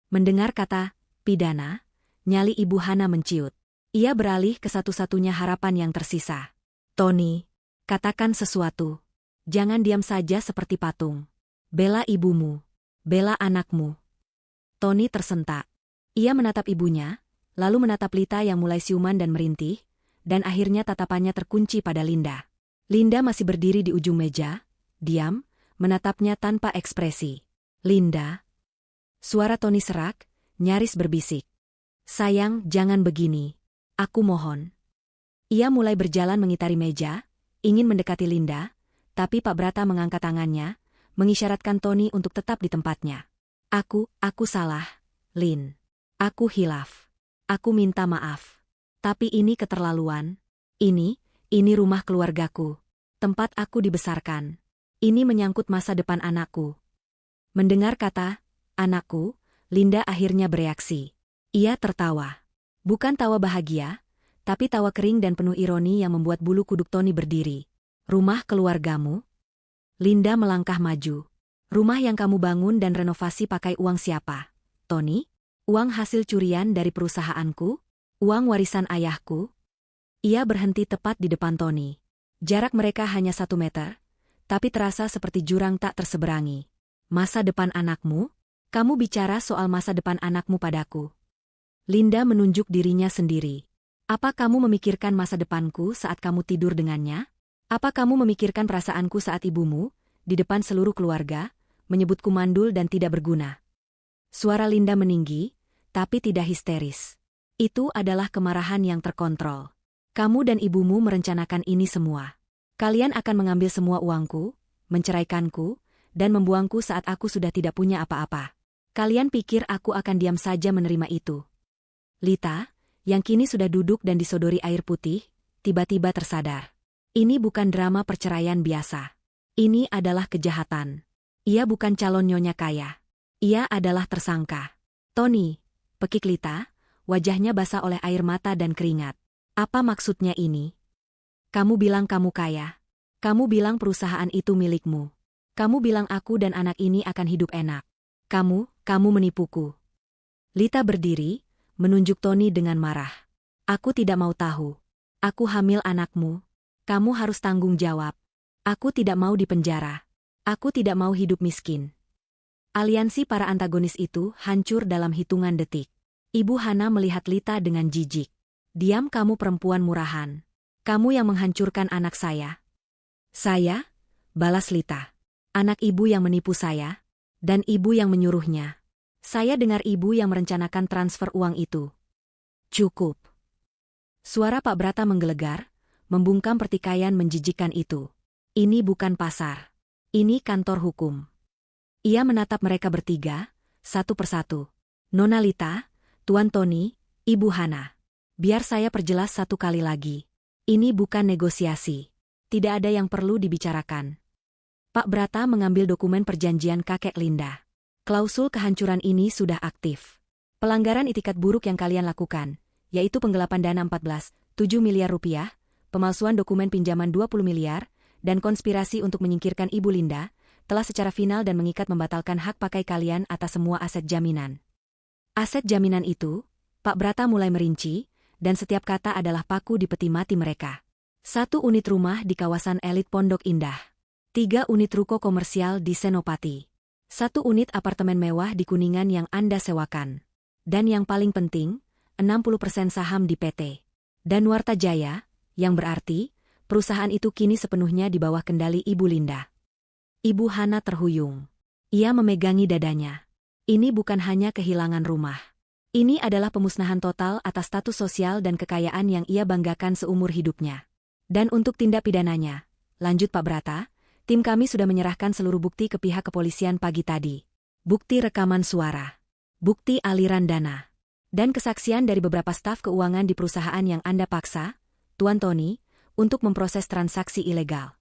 Mendengar kata pidana, nyali Ibu Hana menciut. Ia beralih ke satu-satunya harapan yang tersisa. Tony, katakan sesuatu. Jangan diam saja seperti patung. Bela ibumu. Bela anakmu. Tony tersentak. Ia menatap ibunya, lalu menatap Lita yang mulai siuman dan merintih, dan akhirnya tatapannya terkunci pada Linda. Linda masih berdiri di ujung meja, diam, menatapnya tanpa ekspresi. Linda. Suara Tony serak, nyaris berbisik. Sayang, jangan begini. Aku mohon. Ia mulai berjalan mengitari meja, ingin mendekati Linda, tapi Pak Brata mengangkat tangannya, mengisyaratkan Tony untuk tetap di tempatnya. Aku salah, Lin. Aku hilaf. Aku minta maaf. Tapi ini keterlaluan. Ini rumah keluargaku. Tempat aku dibesarkan. Ini menyangkut masa depan anakku. Mendengar kata, anakku, Linda akhirnya bereaksi. Ia tertawa. Bukan tawa bahagia, tapi tawa kering dan penuh ironi yang membuat bulu kuduk Tony berdiri. Rumah keluargamu? Linda melangkah maju. Rumah yang kamu bangun dan renovasi pakai uang siapa? Tony? Uang hasil curian dari perusahaanku? Uang warisan ayahku? Ia berhenti tepat di depan Tony. Jarak mereka hanya 1 meter, tapi terasa seperti jurang tak terseberangi. Masa depan anakmu? Kamu bicara soal masa depan anakmu padaku. Linda menunjuk dirinya sendiri. Apa kamu memikirkan masa depanku saat kamu tidur dengannya? Apa kamu memikirkan perasaanku saat ibumu, di depan seluruh keluarga, menyebutku mandul dan tidak berguna? Suara Linda meninggi, tapi tidak histeris. Itu adalah kemarahan yang terkontrol. Kamu dan ibumu merencanakan ini semua. Kalian akan mengambil semua uangku, menceraikanku, dan membuangku saat aku sudah tidak punya apa-apa. Kalian pikir aku akan diam saja menerima itu? Lita, yang kini sudah duduk dan disodori air putih, tiba-tiba tersadar. Ini bukan drama perceraian biasa. Ini adalah kejahatan. Ia bukan calon nyonya kaya. Ia adalah tersangka. Tony, pekik Lita, wajahnya basah oleh air mata dan keringat. Apa maksudnya ini? Kamu bilang kamu kaya. Kamu bilang perusahaan itu milikmu. Kamu bilang aku dan anak ini akan hidup enak. Kamu menipuku. Lita berdiri, menunjuk Tony dengan marah. Aku tidak mau tahu. Aku hamil anakmu. Kamu harus tanggung jawab. Aku tidak mau dipenjara. Aku tidak mau hidup miskin. Aliansi para antagonis itu hancur dalam hitungan detik. Ibu Hana melihat Lita dengan jijik. Diam kamu perempuan murahan. Kamu yang menghancurkan anak saya. Saya? Balas Lita. Anak ibu yang menipu saya. Dan ibu yang menyuruhnya. Saya dengar ibu yang merencanakan transfer uang itu. Cukup. Suara Pak Brata menggelegar, membungkam pertikaian menjijikkan itu. Ini bukan pasar. Ini kantor hukum. Ia menatap mereka bertiga, satu persatu. Nona Lita, Tuan Tony, Ibu Hana. Biar saya perjelas satu kali lagi. Ini bukan negosiasi. Tidak ada yang perlu dibicarakan. Pak Brata mengambil dokumen perjanjian kakek Linda. Klausul kehancuran ini sudah aktif. Pelanggaran itikat buruk yang kalian lakukan, yaitu penggelapan dana 14,7 miliar rupiah, pemalsuan dokumen pinjaman 20 miliar, dan konspirasi untuk menyingkirkan Ibu Linda, telah secara final dan mengikat membatalkan hak pakai kalian atas semua aset jaminan. Aset jaminan itu, Pak Brata mulai merinci, dan setiap kata adalah paku di peti mati mereka. 1 unit rumah di kawasan elit Pondok Indah. 3 unit ruko komersial di Senopati. 1 unit apartemen mewah di Kuningan yang Anda sewakan. Dan yang paling penting, 60% saham di PT Danuarta Jaya, yang berarti, perusahaan itu kini sepenuhnya di bawah kendali Ibu Linda. Ibu Hana terhuyung. Ia memegangi dadanya. Ini bukan hanya kehilangan rumah. Ini adalah pemusnahan total atas status sosial dan kekayaan yang ia banggakan seumur hidupnya. Dan untuk tindak pidananya, lanjut Pak Brata, tim kami sudah menyerahkan seluruh bukti ke pihak kepolisian pagi tadi. Bukti rekaman suara, bukti aliran dana, dan kesaksian dari beberapa staf keuangan di perusahaan yang Anda paksa, Tuan Tony, untuk memproses transaksi ilegal.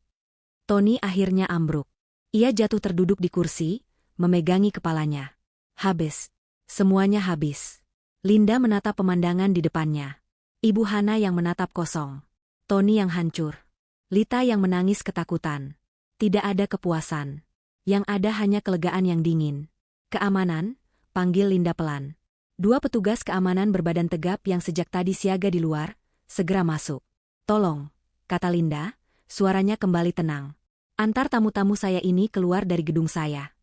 Tony akhirnya ambruk. Ia jatuh terduduk di kursi, memegangi kepalanya. Habis. Semuanya habis. Linda menatap pemandangan di depannya. Ibu Hana yang menatap kosong. Tony yang hancur. Lita yang menangis ketakutan. Tidak ada kepuasan. Yang ada hanya kelegaan yang dingin. Keamanan, panggil Linda pelan. 2 petugas keamanan berbadan tegap yang sejak tadi siaga di luar, segera masuk. Tolong, kata Linda, suaranya kembali tenang. Antar tamu-tamu saya ini keluar dari gedung saya.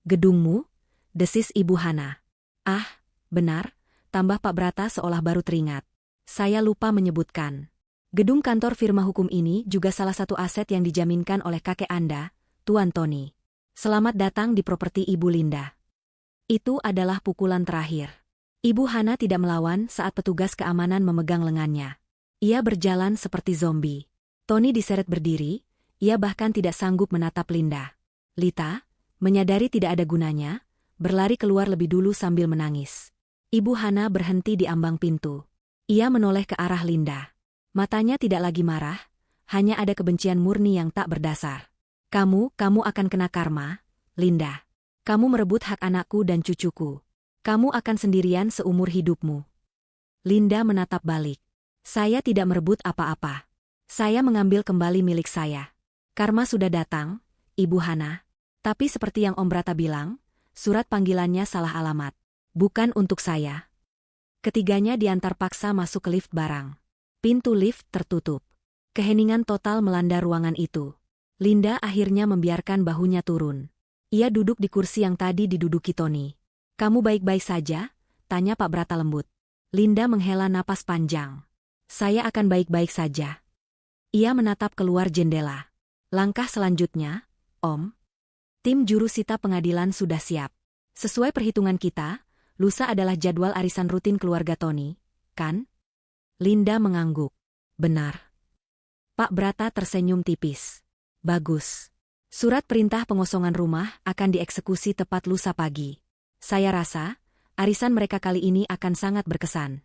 Gedungmu? Desis Ibu Hana. Ah, benar, tambah Pak Brata seolah baru teringat. Saya lupa menyebutkan. Gedung kantor firma hukum ini juga salah satu aset yang dijaminkan oleh kakek Anda, Tuan Tony. Selamat datang di properti Ibu Linda. Itu adalah pukulan terakhir. Ibu Hana tidak melawan saat petugas keamanan memegang lengannya. Ia berjalan seperti zombie. Tony diseret berdiri, ia bahkan tidak sanggup menatap Linda. Lita, menyadari tidak ada gunanya, berlari keluar lebih dulu sambil menangis. Ibu Hana berhenti di ambang pintu. Ia menoleh ke arah Linda. Matanya tidak lagi marah, hanya ada kebencian murni yang tak berdasar. Kamu akan kena karma, Linda. Kamu merebut hak anakku dan cucuku. Kamu akan sendirian seumur hidupmu. Linda menatap balik. Saya tidak merebut apa-apa. Saya mengambil kembali milik saya. Karma sudah datang, Ibu Hana. Tapi seperti yang Om Brata bilang, surat panggilannya salah alamat. Bukan untuk saya. Ketiganya diantar paksa masuk ke lift barang. Pintu lift tertutup. Keheningan total melanda ruangan itu. Linda akhirnya membiarkan bahunya turun. Ia duduk di kursi yang tadi diduduki Tony. "Kamu baik-baik saja?" tanya Pak Brata lembut. Linda menghela napas panjang. "Saya akan baik-baik saja." Ia menatap keluar jendela. "Langkah selanjutnya, Om?" "Tim jurusita pengadilan sudah siap. Sesuai perhitungan kita, lusa adalah jadwal arisan rutin keluarga Tony, kan?" Linda mengangguk. "Benar." Pak Brata tersenyum tipis. "Bagus. Surat perintah pengosongan rumah akan dieksekusi tepat lusa pagi. Saya rasa, arisan mereka kali ini akan sangat berkesan."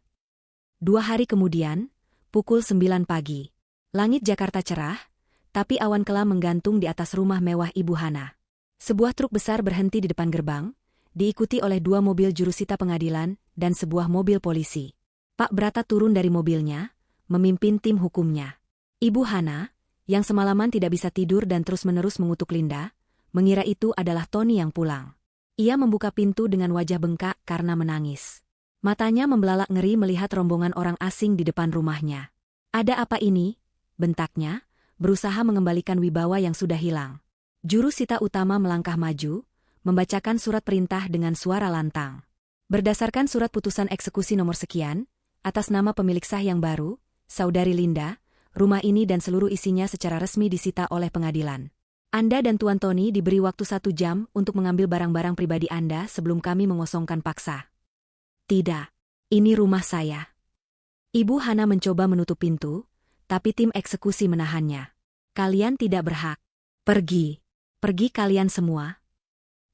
2 hari kemudian, pukul 9 pagi. Langit Jakarta cerah, tapi awan kelam menggantung di atas rumah mewah Ibu Hana. Sebuah truk besar berhenti di depan gerbang, diikuti oleh 2 mobil jurusita pengadilan dan sebuah mobil polisi. Pak Brata turun dari mobilnya, memimpin tim hukumnya. Ibu Hana, yang semalaman tidak bisa tidur dan terus-menerus mengutuk Linda, mengira itu adalah Tony yang pulang. Ia membuka pintu dengan wajah bengkak karena menangis. Matanya membelalak ngeri melihat rombongan orang asing di depan rumahnya. "Ada apa ini?" bentaknya, berusaha mengembalikan wibawa yang sudah hilang. Jurusita utama melangkah maju, membacakan surat perintah dengan suara lantang. "Berdasarkan surat putusan eksekusi nomor sekian, atas nama pemilik sah yang baru, Saudari Linda, rumah ini dan seluruh isinya secara resmi disita oleh pengadilan. Anda dan Tuan Tony diberi waktu 1 jam untuk mengambil barang-barang pribadi Anda sebelum kami mengosongkan paksa." "Tidak. Ini rumah saya." Ibu Hana mencoba menutup pintu, tapi tim eksekusi menahannya. "Kalian tidak berhak. Pergi. Pergi kalian semua."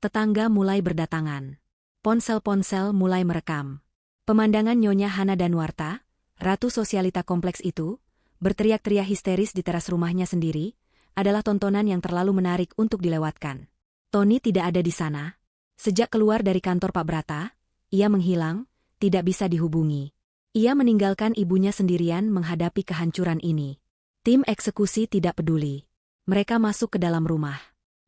Tetangga mulai berdatangan. Ponsel-ponsel mulai merekam. Pemandangan Nyonya Hana Danwarta, ratu sosialita kompleks itu, berteriak-teriak histeris di teras rumahnya sendiri, adalah tontonan yang terlalu menarik untuk dilewatkan. Tony tidak ada di sana. Sejak keluar dari kantor Pak Brata, ia menghilang, tidak bisa dihubungi. Ia meninggalkan ibunya sendirian menghadapi kehancuran ini. Tim eksekusi tidak peduli. Mereka masuk ke dalam rumah.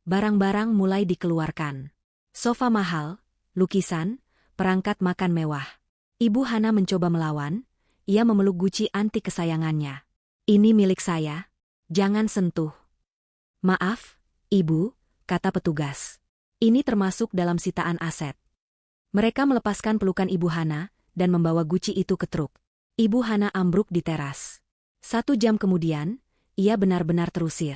Barang-barang mulai dikeluarkan. Sofa mahal, lukisan, perangkat makan mewah. Ibu Hana mencoba melawan, ia memeluk guci antik kesayangannya. "Ini milik saya. Jangan sentuh." "Maaf, Ibu," kata petugas. "Ini termasuk dalam sitaan aset." Mereka melepaskan pelukan Ibu Hana dan membawa guci itu ke truk. Ibu Hana ambruk di teras. 1 jam kemudian, ia benar-benar terusir.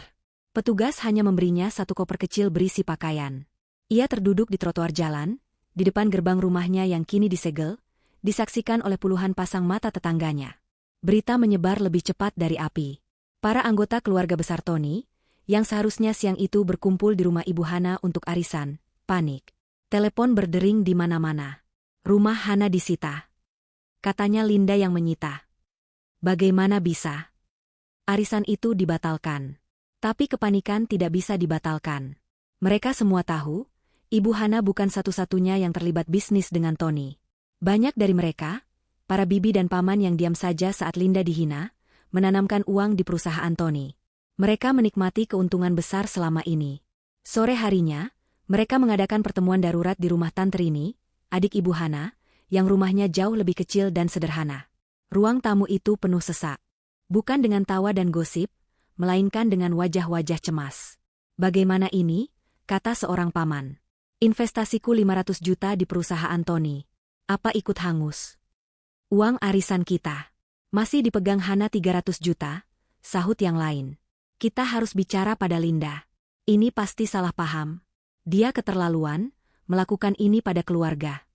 Petugas hanya memberinya 1 koper kecil berisi pakaian. Ia terduduk di trotoar jalan, di depan gerbang rumahnya yang kini disegel, disaksikan oleh puluhan pasang mata tetangganya. Berita menyebar lebih cepat dari api. Para anggota keluarga besar Tony, yang seharusnya siang itu berkumpul di rumah Ibu Hana untuk arisan, panik. Telepon berdering di mana-mana. "Rumah Hana disita," katanya Linda yang menyita. "Bagaimana bisa? Arisan itu dibatalkan." Tapi kepanikan tidak bisa dibatalkan. Mereka semua tahu, Ibu Hana bukan satu-satunya yang terlibat bisnis dengan Tony. Banyak dari mereka, para bibi dan paman yang diam saja saat Linda dihina, menanamkan uang di perusahaan Tony. Mereka menikmati keuntungan besar selama ini. Sore harinya, mereka mengadakan pertemuan darurat di rumah Tante Rini, adik Ibu Hana, yang rumahnya jauh lebih kecil dan sederhana. Ruang tamu itu penuh sesak. Bukan dengan tawa dan gosip, melainkan dengan wajah-wajah cemas. "Bagaimana ini?" kata seorang paman. "Investasiku 500 juta di perusahaan Tony. Apa ikut hangus? Uang arisan kita masih dipegang Hana 300 juta, sahut yang lain. "Kita harus bicara pada Linda. Ini pasti salah paham. Dia keterlaluan, melakukan ini pada keluarga."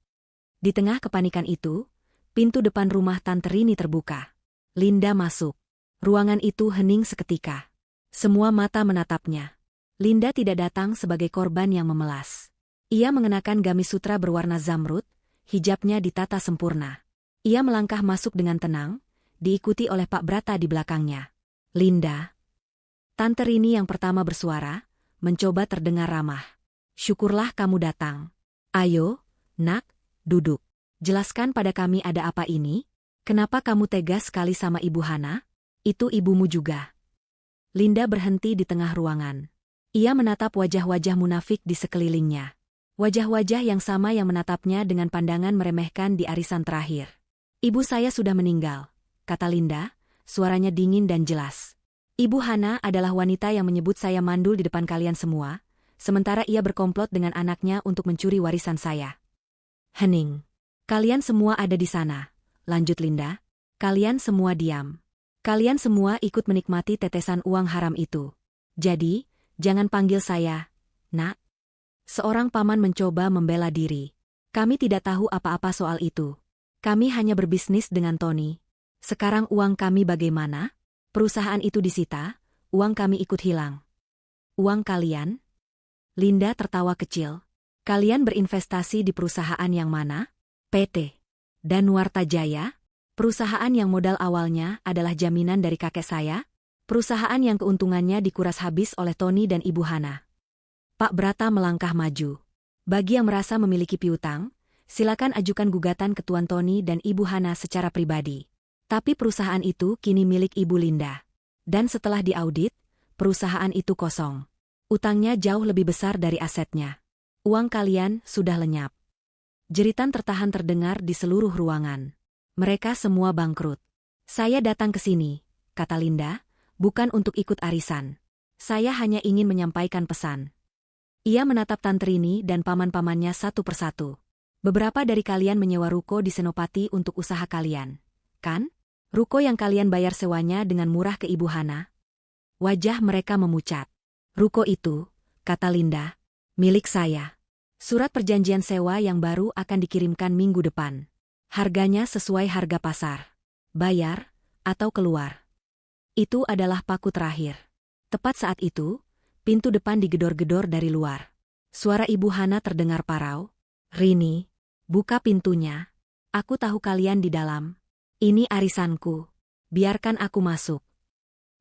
Di tengah kepanikan itu, pintu depan rumah Tante Rini terbuka. Linda masuk. Ruangan itu hening seketika. Semua mata menatapnya. Linda tidak datang sebagai korban yang memelas. Ia mengenakan gamis sutra berwarna zamrud, hijabnya ditata sempurna. Ia melangkah masuk dengan tenang, diikuti oleh Pak Brata di belakangnya. "Linda." Tante Rini yang pertama bersuara, mencoba terdengar ramah. "Syukurlah kamu datang. Ayo, nak, duduk. Jelaskan pada kami ada apa ini? Kenapa kamu tegas sekali sama Ibu Hana? Itu ibumu juga." Linda berhenti di tengah ruangan. Ia menatap wajah-wajah munafik di sekelilingnya. Wajah-wajah yang sama yang menatapnya dengan pandangan meremehkan di arisan terakhir. "Ibu saya sudah meninggal," kata Linda, suaranya dingin dan jelas. Ibu Hana adalah wanita yang menyebut saya mandul di depan kalian semua, sementara ia berkomplot dengan anaknya untuk mencuri warisan saya. Hening. Kalian semua ada di sana, lanjut Linda. Kalian semua diam. Kalian semua ikut menikmati tetesan uang haram itu. Jadi, jangan panggil saya, Nak. Seorang paman mencoba membela diri. Kami tidak tahu apa-apa soal itu. Kami hanya berbisnis dengan Tony. Sekarang uang kami bagaimana? Perusahaan itu disita, uang kami ikut hilang. Uang kalian? Linda tertawa kecil. Kalian berinvestasi di perusahaan yang mana? PT Danuarta Jaya? Perusahaan yang modal awalnya adalah jaminan dari kakek saya? Perusahaan yang keuntungannya dikuras habis oleh Tony dan Ibu Hana. Pak Brata melangkah maju. Bagi yang merasa memiliki piutang, silakan ajukan gugatan ke Tuan Tony dan Ibu Hana secara pribadi. Tapi perusahaan itu kini milik Ibu Linda. Dan setelah diaudit, perusahaan itu kosong. Utangnya jauh lebih besar dari asetnya. Uang kalian sudah lenyap. Jeritan tertahan terdengar di seluruh ruangan. Mereka semua bangkrut. Saya datang ke sini, kata Linda, bukan untuk ikut arisan. Saya hanya ingin menyampaikan pesan. Ia menatap Tantrini dan paman-pamannya satu persatu. Beberapa dari kalian menyewa ruko di Senopati untuk usaha kalian, kan? Ruko yang kalian bayar sewanya dengan murah ke Ibu Hana. Wajah mereka memucat. Ruko itu, kata Linda, milik saya. Surat perjanjian sewa yang baru akan dikirimkan minggu depan. Harganya sesuai harga pasar. Bayar, atau keluar. Itu adalah paku terakhir. Tepat saat itu, pintu depan digedor-gedor dari luar. Suara Ibu Hana terdengar parau. Rini, buka pintunya. Aku tahu kalian di dalam. Ini arisanku. Biarkan aku masuk.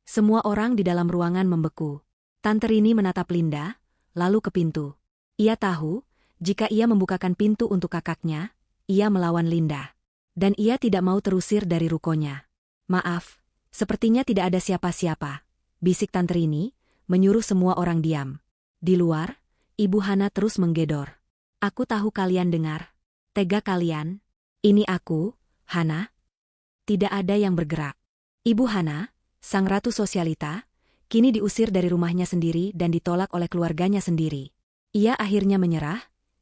Semua orang di dalam ruangan membeku. Tante Rini menatap Linda, lalu ke pintu. Ia tahu, jika ia membukakan pintu untuk kakaknya, ia melawan Linda. Dan ia tidak mau terusir dari rukonya. Maaf, sepertinya tidak ada siapa-siapa, bisik Tante Rini, menyuruh semua orang diam. Di luar, Ibu Hana terus menggedor. Aku tahu kalian dengar. Tega kalian. Ini aku, Hana. Tidak ada yang bergerak. Ibu Hana, sang ratu sosialita, kini diusir dari rumahnya sendiri dan ditolak oleh keluarganya sendiri. Ia akhirnya menyerah,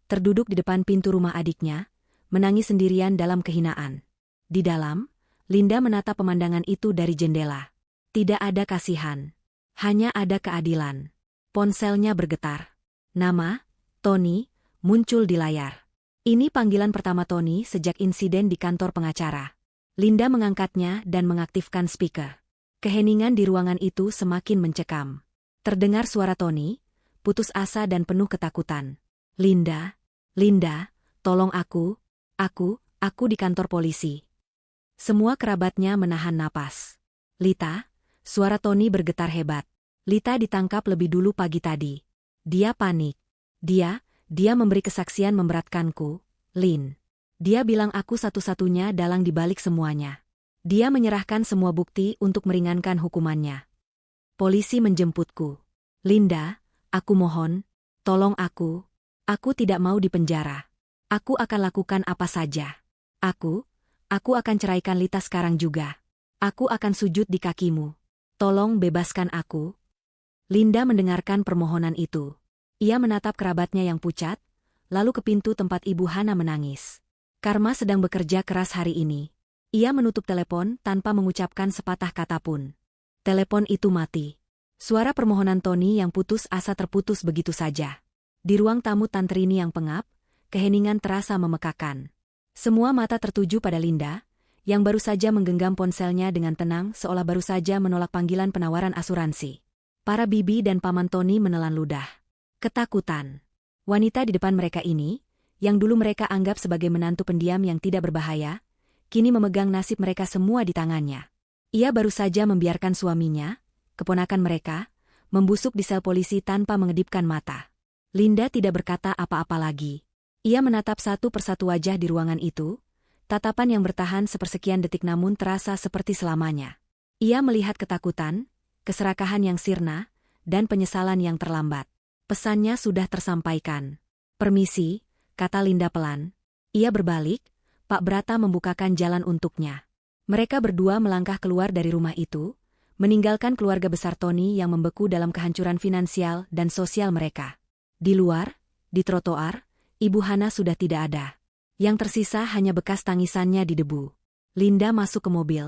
terduduk di depan pintu rumah adiknya, menangis sendirian dalam kehinaan. Di dalam, Linda menatap pemandangan itu dari jendela. Tidak ada kasihan. Hanya ada keadilan. Ponselnya bergetar. Nama, Tony, muncul di layar. Ini panggilan pertama Tony sejak insiden di kantor pengacara. Linda mengangkatnya dan mengaktifkan speaker. Keheningan di ruangan itu semakin mencekam. Terdengar suara Tony, putus asa dan penuh ketakutan. Linda, tolong aku di kantor polisi. Semua kerabatnya menahan napas. Lita, suara Tony bergetar hebat. Lita ditangkap lebih dulu pagi tadi. Dia panik. Dia memberi kesaksian memberatkanku, Lin. Dia bilang aku satu-satunya dalang di balik semuanya. Dia menyerahkan semua bukti untuk meringankan hukumannya. Polisi menjemputku. Linda, aku mohon, tolong aku. Aku tidak mau dipenjara. Aku akan lakukan apa saja. Aku akan ceraikan Lita sekarang juga. Aku akan sujud di kakimu. Tolong bebaskan aku. Linda mendengarkan permohonan itu. Ia menatap kerabatnya yang pucat, lalu ke pintu tempat Ibu Hana menangis. Karma sedang bekerja keras hari ini. Ia menutup telepon tanpa mengucapkan sepatah kata pun. Telepon itu mati. Suara permohonan Tony yang putus asa terputus begitu saja. Di ruang tamu Tante Rini yang pengap, keheningan terasa memekakan. Semua mata tertuju pada Linda, yang baru saja menggenggam ponselnya dengan tenang seolah baru saja menolak panggilan penawaran asuransi. Para bibi dan paman Tony menelan ludah. Ketakutan. Wanita di depan mereka ini, yang dulu mereka anggap sebagai menantu pendiam yang tidak berbahaya, kini memegang nasib mereka semua di tangannya. Ia baru saja membiarkan suaminya, keponakan mereka, membusuk di sel polisi tanpa mengedipkan mata. Linda tidak berkata apa-apa lagi. Ia menatap satu persatu wajah di ruangan itu, tatapan yang bertahan sepersekian detik namun terasa seperti selamanya. Ia melihat ketakutan, keserakahan yang sirna, dan penyesalan yang terlambat. Pesannya sudah tersampaikan. Permisi, kata Linda pelan. Ia berbalik, Pak Brata membukakan jalan untuknya. Mereka berdua melangkah keluar dari rumah itu, meninggalkan keluarga besar Tony yang membeku dalam kehancuran finansial dan sosial mereka. Di luar, di trotoar, Ibu Hana sudah tidak ada. Yang tersisa hanya bekas tangisannya di debu. Linda masuk ke mobil.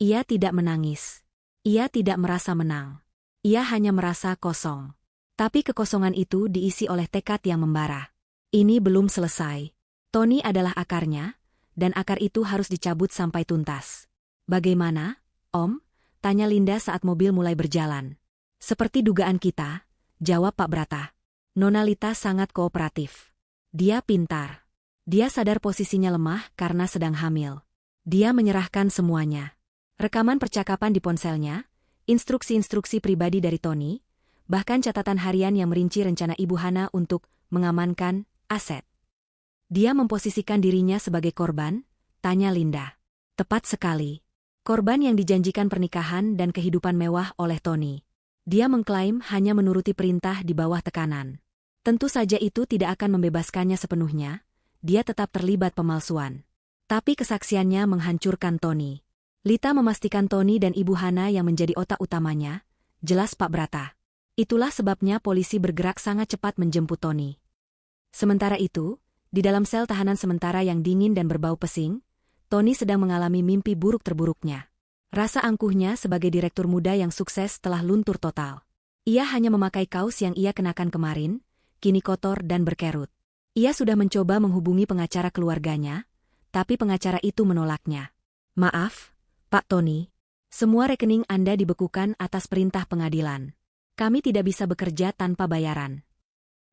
Ia tidak menangis. Ia tidak merasa menang. Ia hanya merasa kosong. Tapi kekosongan itu diisi oleh tekad yang membara. Ini belum selesai. Tony adalah akarnya, dan akar itu harus dicabut sampai tuntas. Bagaimana, Om? Tanya Linda saat mobil mulai berjalan. Seperti dugaan kita, jawab Pak Brata. Nona Lita sangat kooperatif. Dia pintar. Dia sadar posisinya lemah karena sedang hamil. Dia menyerahkan semuanya. Rekaman percakapan di ponselnya, instruksi-instruksi pribadi dari Tony, bahkan catatan harian yang merinci rencana Ibu Hana untuk mengamankan aset. Dia memposisikan dirinya sebagai korban, tanya Linda. Tepat sekali. Korban yang dijanjikan pernikahan dan kehidupan mewah oleh Tony. Dia mengklaim hanya menuruti perintah di bawah tekanan. Tentu saja itu tidak akan membebaskannya sepenuhnya, dia tetap terlibat pemalsuan. Tapi kesaksiannya menghancurkan Tony. Lita memastikan Tony dan Ibu Hana yang menjadi otak utamanya, jelas Pak Brata. Itulah sebabnya polisi bergerak sangat cepat menjemput Tony. Sementara itu, di dalam sel tahanan sementara yang dingin dan berbau pesing, Tony sedang mengalami mimpi buruk terburuknya. Rasa angkuhnya sebagai direktur muda yang sukses telah luntur total. Ia hanya memakai kaos yang ia kenakan kemarin, kini kotor dan berkerut. Ia sudah mencoba menghubungi pengacara keluarganya, tapi pengacara itu menolaknya. Maaf, Pak Tony, semua rekening Anda dibekukan atas perintah pengadilan. Kami tidak bisa bekerja tanpa bayaran.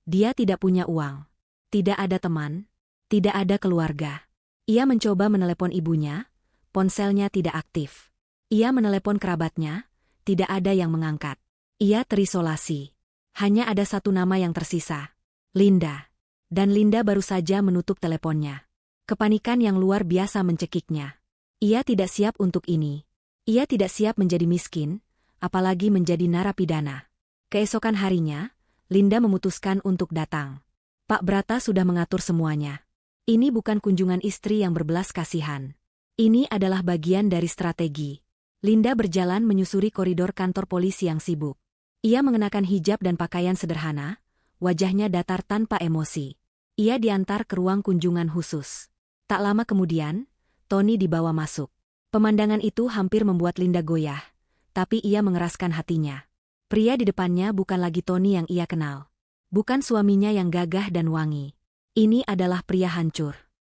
Dia tidak punya uang. Tidak ada teman, tidak ada keluarga. Ia mencoba menelepon ibunya, ponselnya tidak aktif. Ia menelepon kerabatnya, tidak ada yang mengangkat. Ia terisolasi. Hanya ada satu nama yang tersisa, Linda. Dan Linda baru saja menutup teleponnya. Kepanikan yang luar biasa mencekiknya. Ia tidak siap untuk ini. Ia tidak siap menjadi miskin, apalagi menjadi narapidana. Keesokan harinya, Linda memutuskan untuk datang. Pak Brata sudah mengatur semuanya. Ini bukan kunjungan istri yang berbelas kasihan. Ini adalah bagian dari strategi. Linda berjalan menyusuri koridor kantor polisi yang sibuk. Ia mengenakan hijab dan pakaian sederhana, wajahnya datar tanpa emosi. Ia diantar ke ruang kunjungan khusus. Tak lama kemudian, Tony dibawa masuk. Pemandangan itu hampir membuat Linda goyah, tapi ia mengeraskan hatinya. Pria di depannya bukan lagi Tony yang ia kenal. Bukan suaminya yang gagah dan wangi. Ini adalah pria hancur.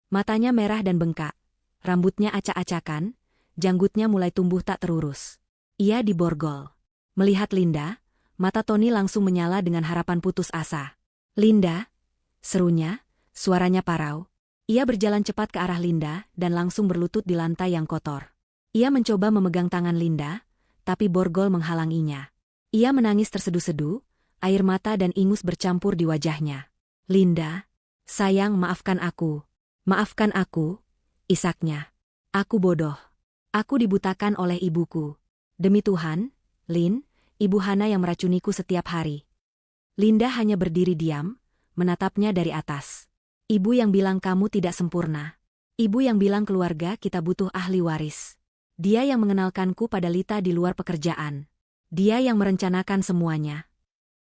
Matanya merah dan bengkak. Rambutnya acak-acakan, janggutnya mulai tumbuh tak terurus. Ia diborgol. Melihat Linda, mata Tony langsung menyala dengan harapan putus asa. Linda, serunya, suaranya parau. Ia berjalan cepat ke arah Linda dan langsung berlutut di lantai yang kotor. Ia mencoba memegang tangan Linda, tapi borgol menghalanginya. Ia menangis terseduh-seduh, air mata dan ingus bercampur di wajahnya. Linda, sayang maafkan aku. Maafkan aku, isaknya. Aku bodoh. Aku dibutakan oleh ibuku. Demi Tuhan, Lin, Ibu Hana yang meracuniku setiap hari. Linda hanya berdiri diam, menatapnya dari atas. Ibu yang bilang kamu tidak sempurna. Ibu yang bilang keluarga kita butuh ahli waris. Dia yang mengenalkanku pada Lita di luar pekerjaan. Dia yang merencanakan semuanya.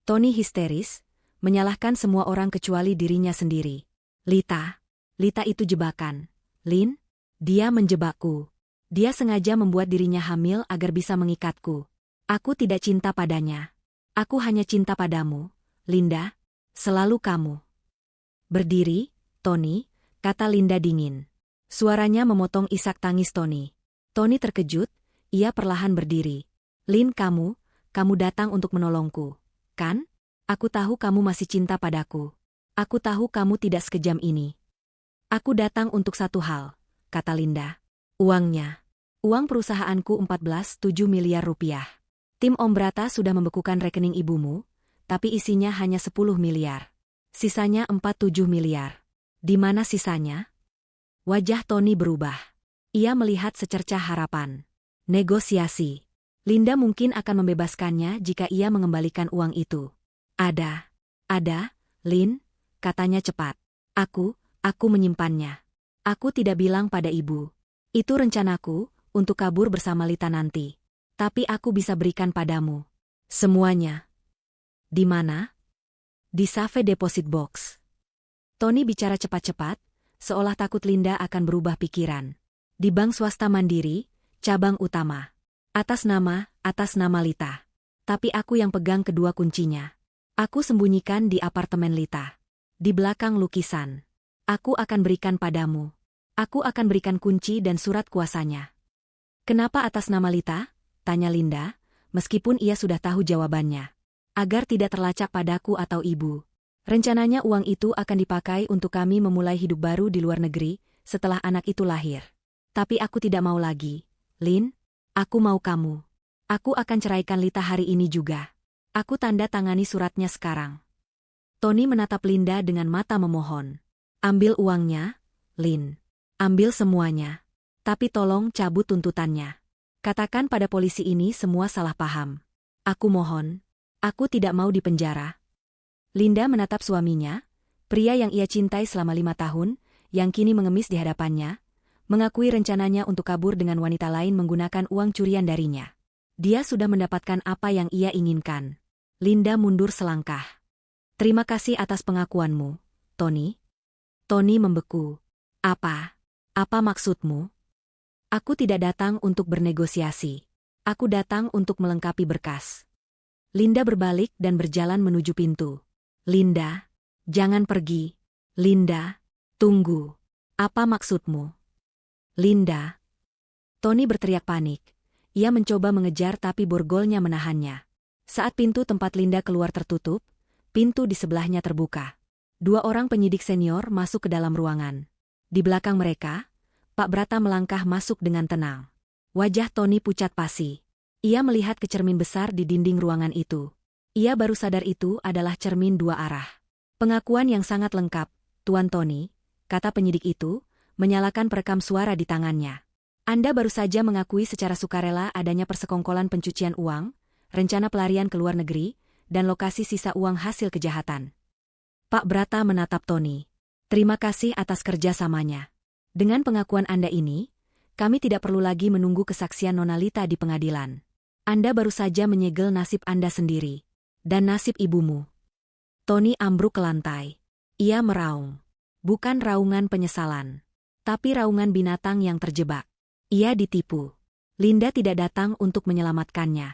Tony histeris, menyalahkan semua orang kecuali dirinya sendiri. Lita itu jebakan. Lin, dia menjebakku. Dia sengaja membuat dirinya hamil agar bisa mengikatku. Aku tidak cinta padanya. Aku hanya cinta padamu, Linda. Selalu kamu. Berdiri, Tony, kata Linda dingin. Suaranya memotong isak tangis Tony. Tony terkejut, ia perlahan berdiri. Lin, kamu datang untuk menolongku. Kan? Aku tahu kamu masih cinta padaku. Aku tahu kamu tidak sekejam ini. Aku datang untuk satu hal, kata Linda. Uangnya. Uang perusahaanku 14,7 miliar rupiah. Tim Om Brata sudah membekukan rekening ibumu, tapi isinya hanya 10 miliar. Sisanya 47 miliar. Di mana sisanya? Wajah Tony berubah. Ia melihat secercah harapan. Negosiasi. Linda mungkin akan membebaskannya jika ia mengembalikan uang itu. Ada, Lin, katanya cepat. Aku menyimpannya. Aku tidak bilang pada ibu. Itu rencanaku, untuk kabur bersama Lita nanti. Tapi aku bisa berikan padamu semuanya. Di mana? Di Safe Deposit Box. Tony bicara cepat-cepat, seolah takut Linda akan berubah pikiran. Di bank swasta Mandiri, cabang utama. Atas nama Lita. Tapi aku yang pegang kedua kuncinya. Aku sembunyikan di apartemen Lita. Di belakang lukisan. Aku akan berikan padamu. Aku akan berikan kunci dan surat kuasanya. Kenapa atas nama Lita? Tanya Linda, meskipun ia sudah tahu jawabannya. Agar tidak terlacak padaku atau ibu. Rencananya uang itu akan dipakai untuk kami memulai hidup baru di luar negeri, setelah anak itu lahir. Tapi aku tidak mau lagi. Lin, aku mau kamu. Aku akan ceraikan Lita hari ini juga. Aku tanda tangani suratnya sekarang. Tony menatap Linda dengan mata memohon. Ambil uangnya, Lin. Ambil semuanya. Tapi tolong cabut tuntutannya. Katakan pada polisi ini semua salah paham. Aku mohon. Aku tidak mau dipenjara. Linda menatap suaminya, pria yang ia cintai selama 5 tahun, yang kini mengemis di hadapannya, mengakui rencananya untuk kabur dengan wanita lain menggunakan uang curian darinya. Dia sudah mendapatkan apa yang ia inginkan. Linda mundur selangkah. Terima kasih atas pengakuanmu, Tony. Tony membeku. Apa? Apa maksudmu? Aku tidak datang untuk bernegosiasi. Aku datang untuk melengkapi berkas. Linda berbalik dan berjalan menuju pintu. Linda, jangan pergi. Linda, tunggu. Apa maksudmu? Linda. Tony berteriak panik. Ia mencoba mengejar tapi borgolnya menahannya. Saat pintu tempat Linda keluar tertutup, pintu di sebelahnya terbuka. 2 orang penyidik senior masuk ke dalam ruangan. Di belakang mereka, Pak Brata melangkah masuk dengan tenang. Wajah Tony pucat pasi. Ia melihat ke cermin besar di dinding ruangan itu. Ia baru sadar itu adalah cermin 2 arah. Pengakuan yang sangat lengkap, Tuan Tony, kata penyidik itu, menyalakan perekam suara di tangannya. Anda baru saja mengakui secara sukarela adanya persekongkolan pencucian uang, rencana pelarian ke luar negeri, dan lokasi sisa uang hasil kejahatan. Pak Brata menatap Tony. Terima kasih atas kerjasamanya. Dengan pengakuan Anda ini, kami tidak perlu lagi menunggu kesaksian Nona Lita di pengadilan. Anda baru saja menyegel nasib Anda sendiri. Dan nasib ibumu. Tony ambruk ke lantai. Ia meraung. Bukan raungan penyesalan. Tapi raungan binatang yang terjebak. Ia ditipu. Linda tidak datang untuk menyelamatkannya.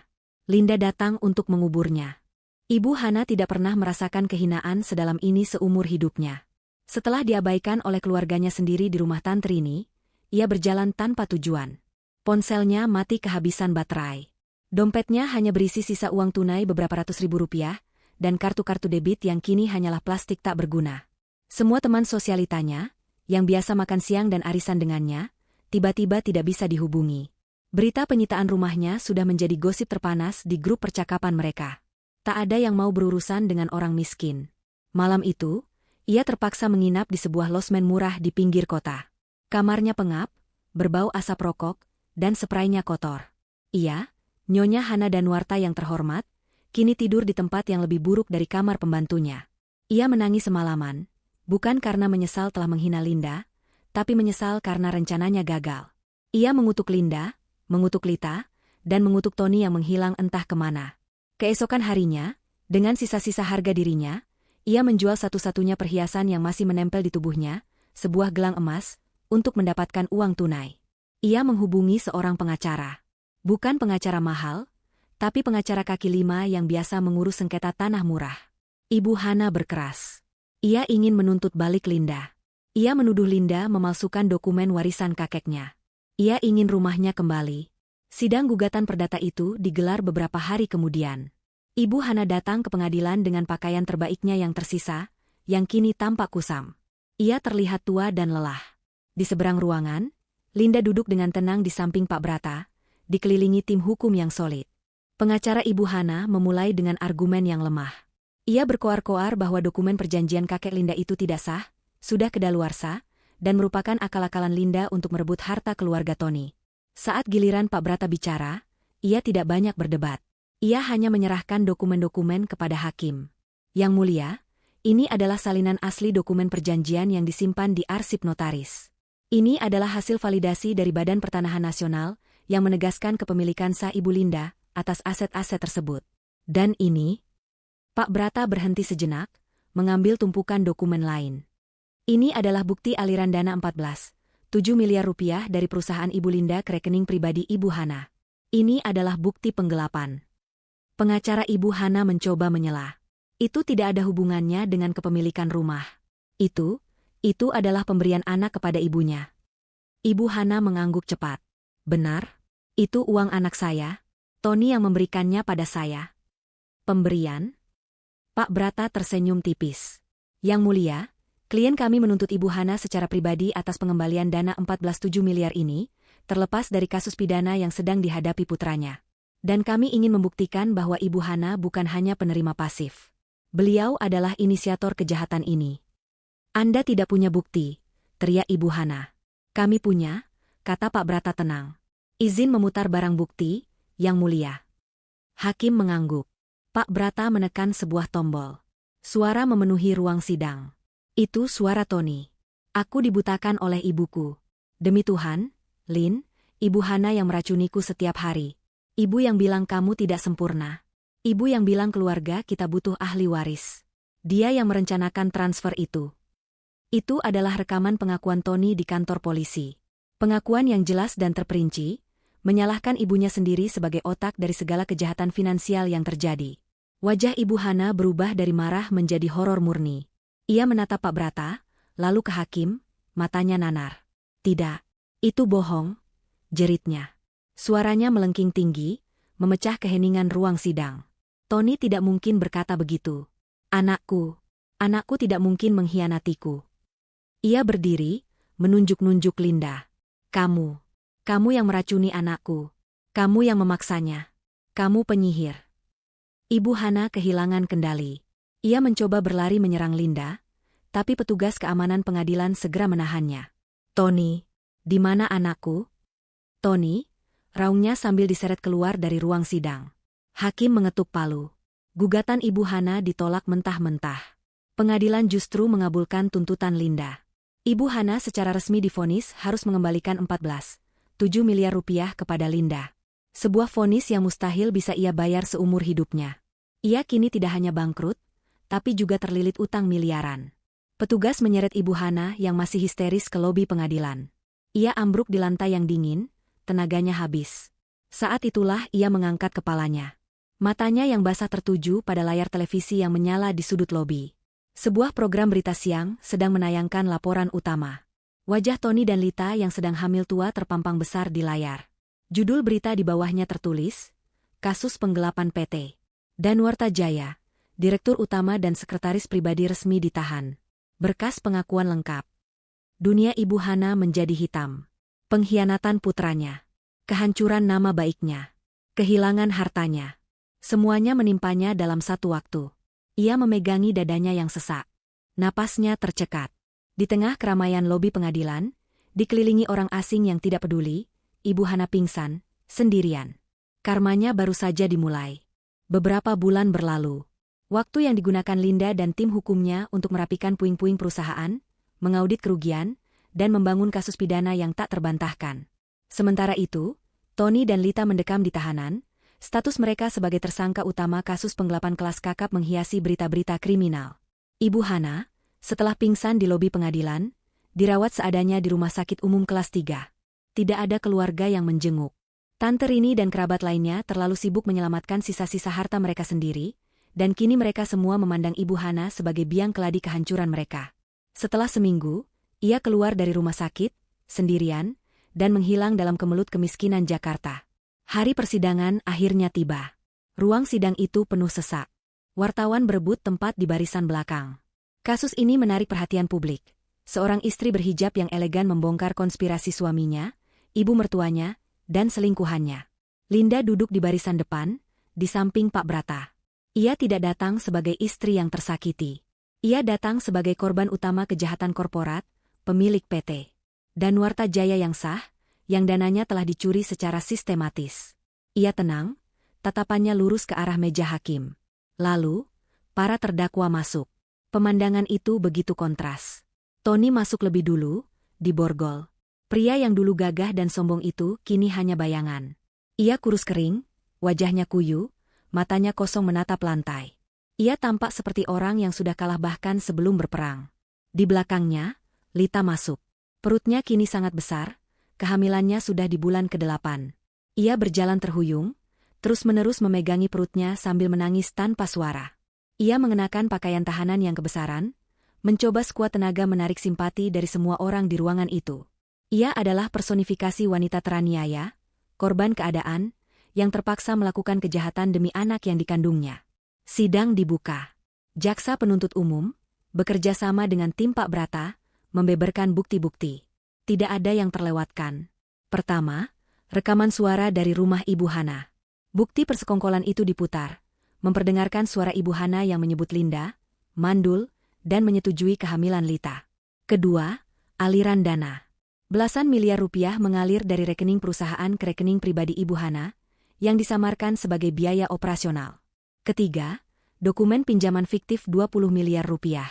Linda datang untuk menguburnya. Ibu Hana tidak pernah merasakan kehinaan sedalam ini seumur hidupnya. Setelah diabaikan oleh keluarganya sendiri di rumah Tante Rini, ia berjalan tanpa tujuan. Ponselnya mati kehabisan baterai. Dompetnya hanya berisi sisa uang tunai beberapa ratus ribu rupiah, dan kartu-kartu debit yang kini hanyalah plastik tak berguna. Semua teman sosialitanya, yang biasa makan siang dan arisan dengannya, tiba-tiba tidak bisa dihubungi. Berita penyitaan rumahnya sudah menjadi gosip terpanas di grup percakapan mereka. Tak ada yang mau berurusan dengan orang miskin. Malam itu, ia terpaksa menginap di sebuah losmen murah di pinggir kota. Kamarnya pengap, berbau asap rokok, dan spraynya kotor. Ia, Nyonya Hana Danuarta yang terhormat, kini tidur di tempat yang lebih buruk dari kamar pembantunya. Ia menangis semalaman, bukan karena menyesal telah menghina Linda, tapi menyesal karena rencananya gagal. Ia mengutuk Linda, mengutuk Lita, dan mengutuk Tony yang menghilang entah kemana. Keesokan harinya, dengan sisa-sisa harga dirinya, ia menjual satu-satunya perhiasan yang masih menempel di tubuhnya, sebuah gelang emas, untuk mendapatkan uang tunai. Ia menghubungi seorang pengacara. Bukan pengacara mahal, tapi pengacara kaki 5 yang biasa mengurus sengketa tanah murah. Ibu Hana berkeras. Ia ingin menuntut balik Linda. Ia menuduh Linda memalsukan dokumen warisan kakeknya. Ia ingin rumahnya kembali. Sidang gugatan perdata itu digelar beberapa hari kemudian. Ibu Hana datang ke pengadilan dengan pakaian terbaiknya yang tersisa, yang kini tampak kusam. Ia terlihat tua dan lelah. Di seberang ruangan, Linda duduk dengan tenang di samping Pak Brata, dikelilingi tim hukum yang solid. Pengacara Ibu Hana memulai dengan argumen yang lemah. Ia berkoar-koar bahwa dokumen perjanjian kakek Linda itu tidak sah, sudah kedaluarsa, dan merupakan akal-akalan Linda untuk merebut harta keluarga Tony. Saat giliran Pak Brata bicara, ia tidak banyak berdebat. Ia hanya menyerahkan dokumen-dokumen kepada hakim. Yang mulia, ini adalah salinan asli dokumen perjanjian yang disimpan di arsip notaris. Ini adalah hasil validasi dari Badan Pertanahan Nasional, yang menegaskan kepemilikan sah Ibu Linda atas aset-aset tersebut. Dan ini, Pak Brata berhenti sejenak, mengambil tumpukan dokumen lain. Ini adalah bukti aliran dana 14,7 miliar rupiah dari perusahaan Ibu Linda ke rekening pribadi Ibu Hana. Ini adalah bukti penggelapan. Pengacara Ibu Hana mencoba menyela. Itu tidak ada hubungannya dengan kepemilikan rumah. Itu adalah pemberian anak kepada ibunya. Ibu Hana mengangguk cepat. Benar, itu uang anak saya. Tony yang memberikannya pada saya. Pemberian? Pak Brata tersenyum tipis. Yang mulia, klien kami menuntut Ibu Hana secara pribadi atas pengembalian dana 14,7 miliar ini, terlepas dari kasus pidana yang sedang dihadapi putranya. Dan kami ingin membuktikan bahwa Ibu Hana bukan hanya penerima pasif. Beliau adalah inisiator kejahatan ini. Anda tidak punya bukti, teriak Ibu Hana. Kami punya, kata Pak Brata tenang. Izin memutar barang bukti, Yang Mulia. Hakim mengangguk. Pak Brata menekan sebuah tombol. Suara memenuhi ruang sidang. Itu suara Tony. Aku dibutakan oleh ibuku. Demi Tuhan, Lin, Ibu Hana yang meracuniku setiap hari. Ibu yang bilang kamu tidak sempurna. Ibu yang bilang keluarga kita butuh ahli waris. Dia yang merencanakan transfer itu. Itu adalah rekaman pengakuan Tony di kantor polisi. Pengakuan yang jelas dan terperinci, menyalahkan ibunya sendiri sebagai otak dari segala kejahatan finansial yang terjadi. Wajah Ibu Hana berubah dari marah menjadi horor murni. Ia menatap Pak Brata, lalu ke hakim, matanya nanar. Tidak, itu bohong, jeritnya. Suaranya melengking tinggi, memecah keheningan ruang sidang. Tony tidak mungkin berkata begitu. Anakku tidak mungkin mengkhianatiku. Ia berdiri, menunjuk-nunjuk Linda. Kamu yang meracuni anakku. Kamu yang memaksanya. Kamu penyihir. Ibu Hana kehilangan kendali. Ia mencoba berlari menyerang Linda, tapi petugas keamanan pengadilan segera menahannya. Tony, di mana anakku? Tony, raungnya sambil diseret keluar dari ruang sidang. Hakim mengetuk palu. Gugatan Ibu Hana ditolak mentah-mentah. Pengadilan justru mengabulkan tuntutan Linda. Ibu Hana secara resmi divonis harus mengembalikan 14,7 miliar rupiah kepada Linda. Sebuah vonis yang mustahil bisa ia bayar seumur hidupnya. Ia kini tidak hanya bangkrut, tapi juga terlilit utang miliaran. Petugas menyeret Ibu Hana yang masih histeris ke lobi pengadilan. Ia ambruk di lantai yang dingin, tenaganya habis. Saat itulah ia mengangkat kepalanya. Matanya yang basah tertuju pada layar televisi yang menyala di sudut lobi. Sebuah program berita siang sedang menayangkan laporan utama. Wajah Tony dan Lita yang sedang hamil tua terpampang besar di layar. Judul berita di bawahnya tertulis, Kasus Penggelapan PT. Danuarta Jaya, Direktur Utama dan Sekretaris Pribadi resmi ditahan. Berkas pengakuan lengkap. Dunia Ibu Hana menjadi hitam. Pengkhianatan putranya. Kehancuran nama baiknya. Kehilangan hartanya. Semuanya menimpanya dalam satu waktu. Ia memegangi dadanya yang sesak. Napasnya tercekat. Di tengah keramaian lobi pengadilan, dikelilingi orang asing yang tidak peduli, Ibu Hana pingsan, sendirian. Karmanya baru saja dimulai. Beberapa bulan berlalu. Waktu yang digunakan Linda dan tim hukumnya untuk merapikan puing-puing perusahaan, mengaudit kerugian, dan membangun kasus pidana yang tak terbantahkan. Sementara itu, Tony dan Lita mendekam di tahanan, status mereka sebagai tersangka utama kasus penggelapan kelas kakap menghiasi berita-berita kriminal. Ibu Hana, setelah pingsan di lobi pengadilan, dirawat seadanya di rumah sakit umum kelas 3. Tidak ada keluarga yang menjenguk. Tante Rini dan kerabat lainnya terlalu sibuk menyelamatkan sisa-sisa harta mereka sendiri, dan kini mereka semua memandang Ibu Hana sebagai biang keladi kehancuran mereka. Setelah seminggu, ia keluar dari rumah sakit, sendirian, dan menghilang dalam kemelut kemiskinan Jakarta. Hari persidangan akhirnya tiba. Ruang sidang itu penuh sesak. Wartawan berebut tempat di barisan belakang. Kasus ini menarik perhatian publik. Seorang istri berhijab yang elegan membongkar konspirasi suaminya, ibu mertuanya, dan selingkuhannya. Linda duduk di barisan depan, di samping Pak Brata. Ia tidak datang sebagai istri yang tersakiti. Ia datang sebagai korban utama kejahatan korporat, pemilik PT. Danuarta Jaya yang sah, yang dananya telah dicuri secara sistematis. Ia tenang, tatapannya lurus ke arah meja hakim. Lalu, para terdakwa masuk. Pemandangan itu begitu kontras. Tony masuk lebih dulu, di borgol. Pria yang dulu gagah dan sombong itu kini hanya bayangan. Ia kurus kering, wajahnya kuyu, matanya kosong menatap lantai. Ia tampak seperti orang yang sudah kalah bahkan sebelum berperang. Di belakangnya, Lita masuk. Perutnya kini sangat besar, kehamilannya sudah di bulan ke-8. Ia berjalan terhuyung, terus-menerus memegangi perutnya sambil menangis tanpa suara. Ia mengenakan pakaian tahanan yang kebesaran, mencoba sekuat tenaga menarik simpati dari semua orang di ruangan itu. Ia adalah personifikasi wanita teraniaya, korban keadaan, yang terpaksa melakukan kejahatan demi anak yang dikandungnya. Sidang dibuka. Jaksa penuntut umum, bekerja sama dengan tim Pak Brata, membeberkan bukti-bukti. Tidak ada yang terlewatkan. Pertama, rekaman suara dari rumah Ibu Hana. Bukti persekongkolan itu diputar, memperdengarkan suara Ibu Hana yang menyebut Linda, mandul, dan menyetujui kehamilan Lita. Kedua, aliran dana. Belasan miliar rupiah mengalir dari rekening perusahaan ke rekening pribadi Ibu Hana, yang disamarkan sebagai biaya operasional. Ketiga, dokumen pinjaman fiktif 20 miliar rupiah.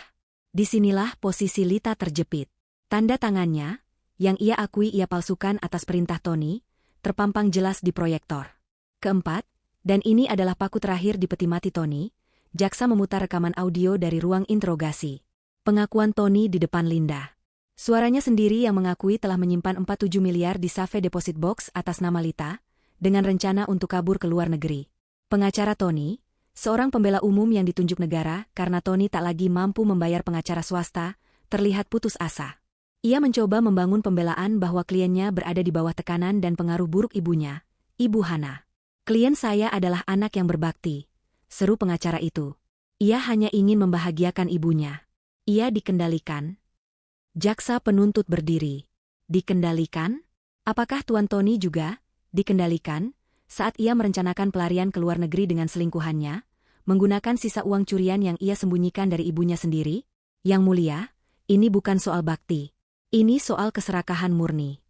Disinilah posisi Lita terjepit. Tanda tangannya, yang ia akui ia palsukan atas perintah Tony, terpampang jelas di proyektor. Keempat, dan ini adalah paku terakhir di peti mati Tony, jaksa memutar rekaman audio dari ruang interogasi. Pengakuan Tony di depan Linda. Suaranya sendiri yang mengakui telah menyimpan 47 miliar di safe deposit box atas nama Lita, dengan rencana untuk kabur ke luar negeri. Pengacara Tony, seorang pembela umum yang ditunjuk negara karena Tony tak lagi mampu membayar pengacara swasta, terlihat putus asa. Ia mencoba membangun pembelaan bahwa kliennya berada di bawah tekanan dan pengaruh buruk ibunya, Ibu Hana. Klien saya adalah anak yang berbakti, seru pengacara itu. Ia hanya ingin membahagiakan ibunya. Ia dikendalikan. Jaksa penuntut berdiri. Dikendalikan? Apakah Tuan Tony juga dikendalikan saat ia merencanakan pelarian ke luar negeri dengan selingkuhannya, menggunakan sisa uang curian yang ia sembunyikan dari ibunya sendiri? Yang mulia, ini bukan soal bakti. Ini soal keserakahan murni.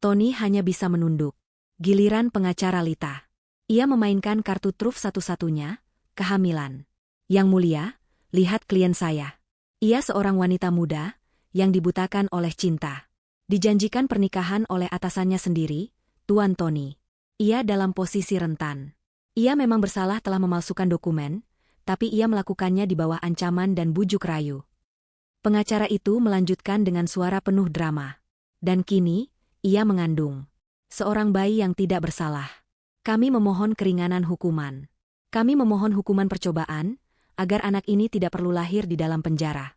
Tony hanya bisa menunduk. Giliran pengacara Lita. Ia memainkan kartu truf satu-satunya, kehamilan. Yang mulia, lihat klien saya. Ia seorang wanita muda, yang dibutakan oleh cinta. Dijanjikan pernikahan oleh atasannya sendiri, Tuan Tony. Ia dalam posisi rentan. Ia memang bersalah telah memalsukan dokumen, tapi ia melakukannya di bawah ancaman dan bujuk rayu. Pengacara itu melanjutkan dengan suara penuh drama. Dan kini, ia mengandung seorang bayi yang tidak bersalah. Kami memohon keringanan hukuman. Kami memohon hukuman percobaan, agar anak ini tidak perlu lahir di dalam penjara.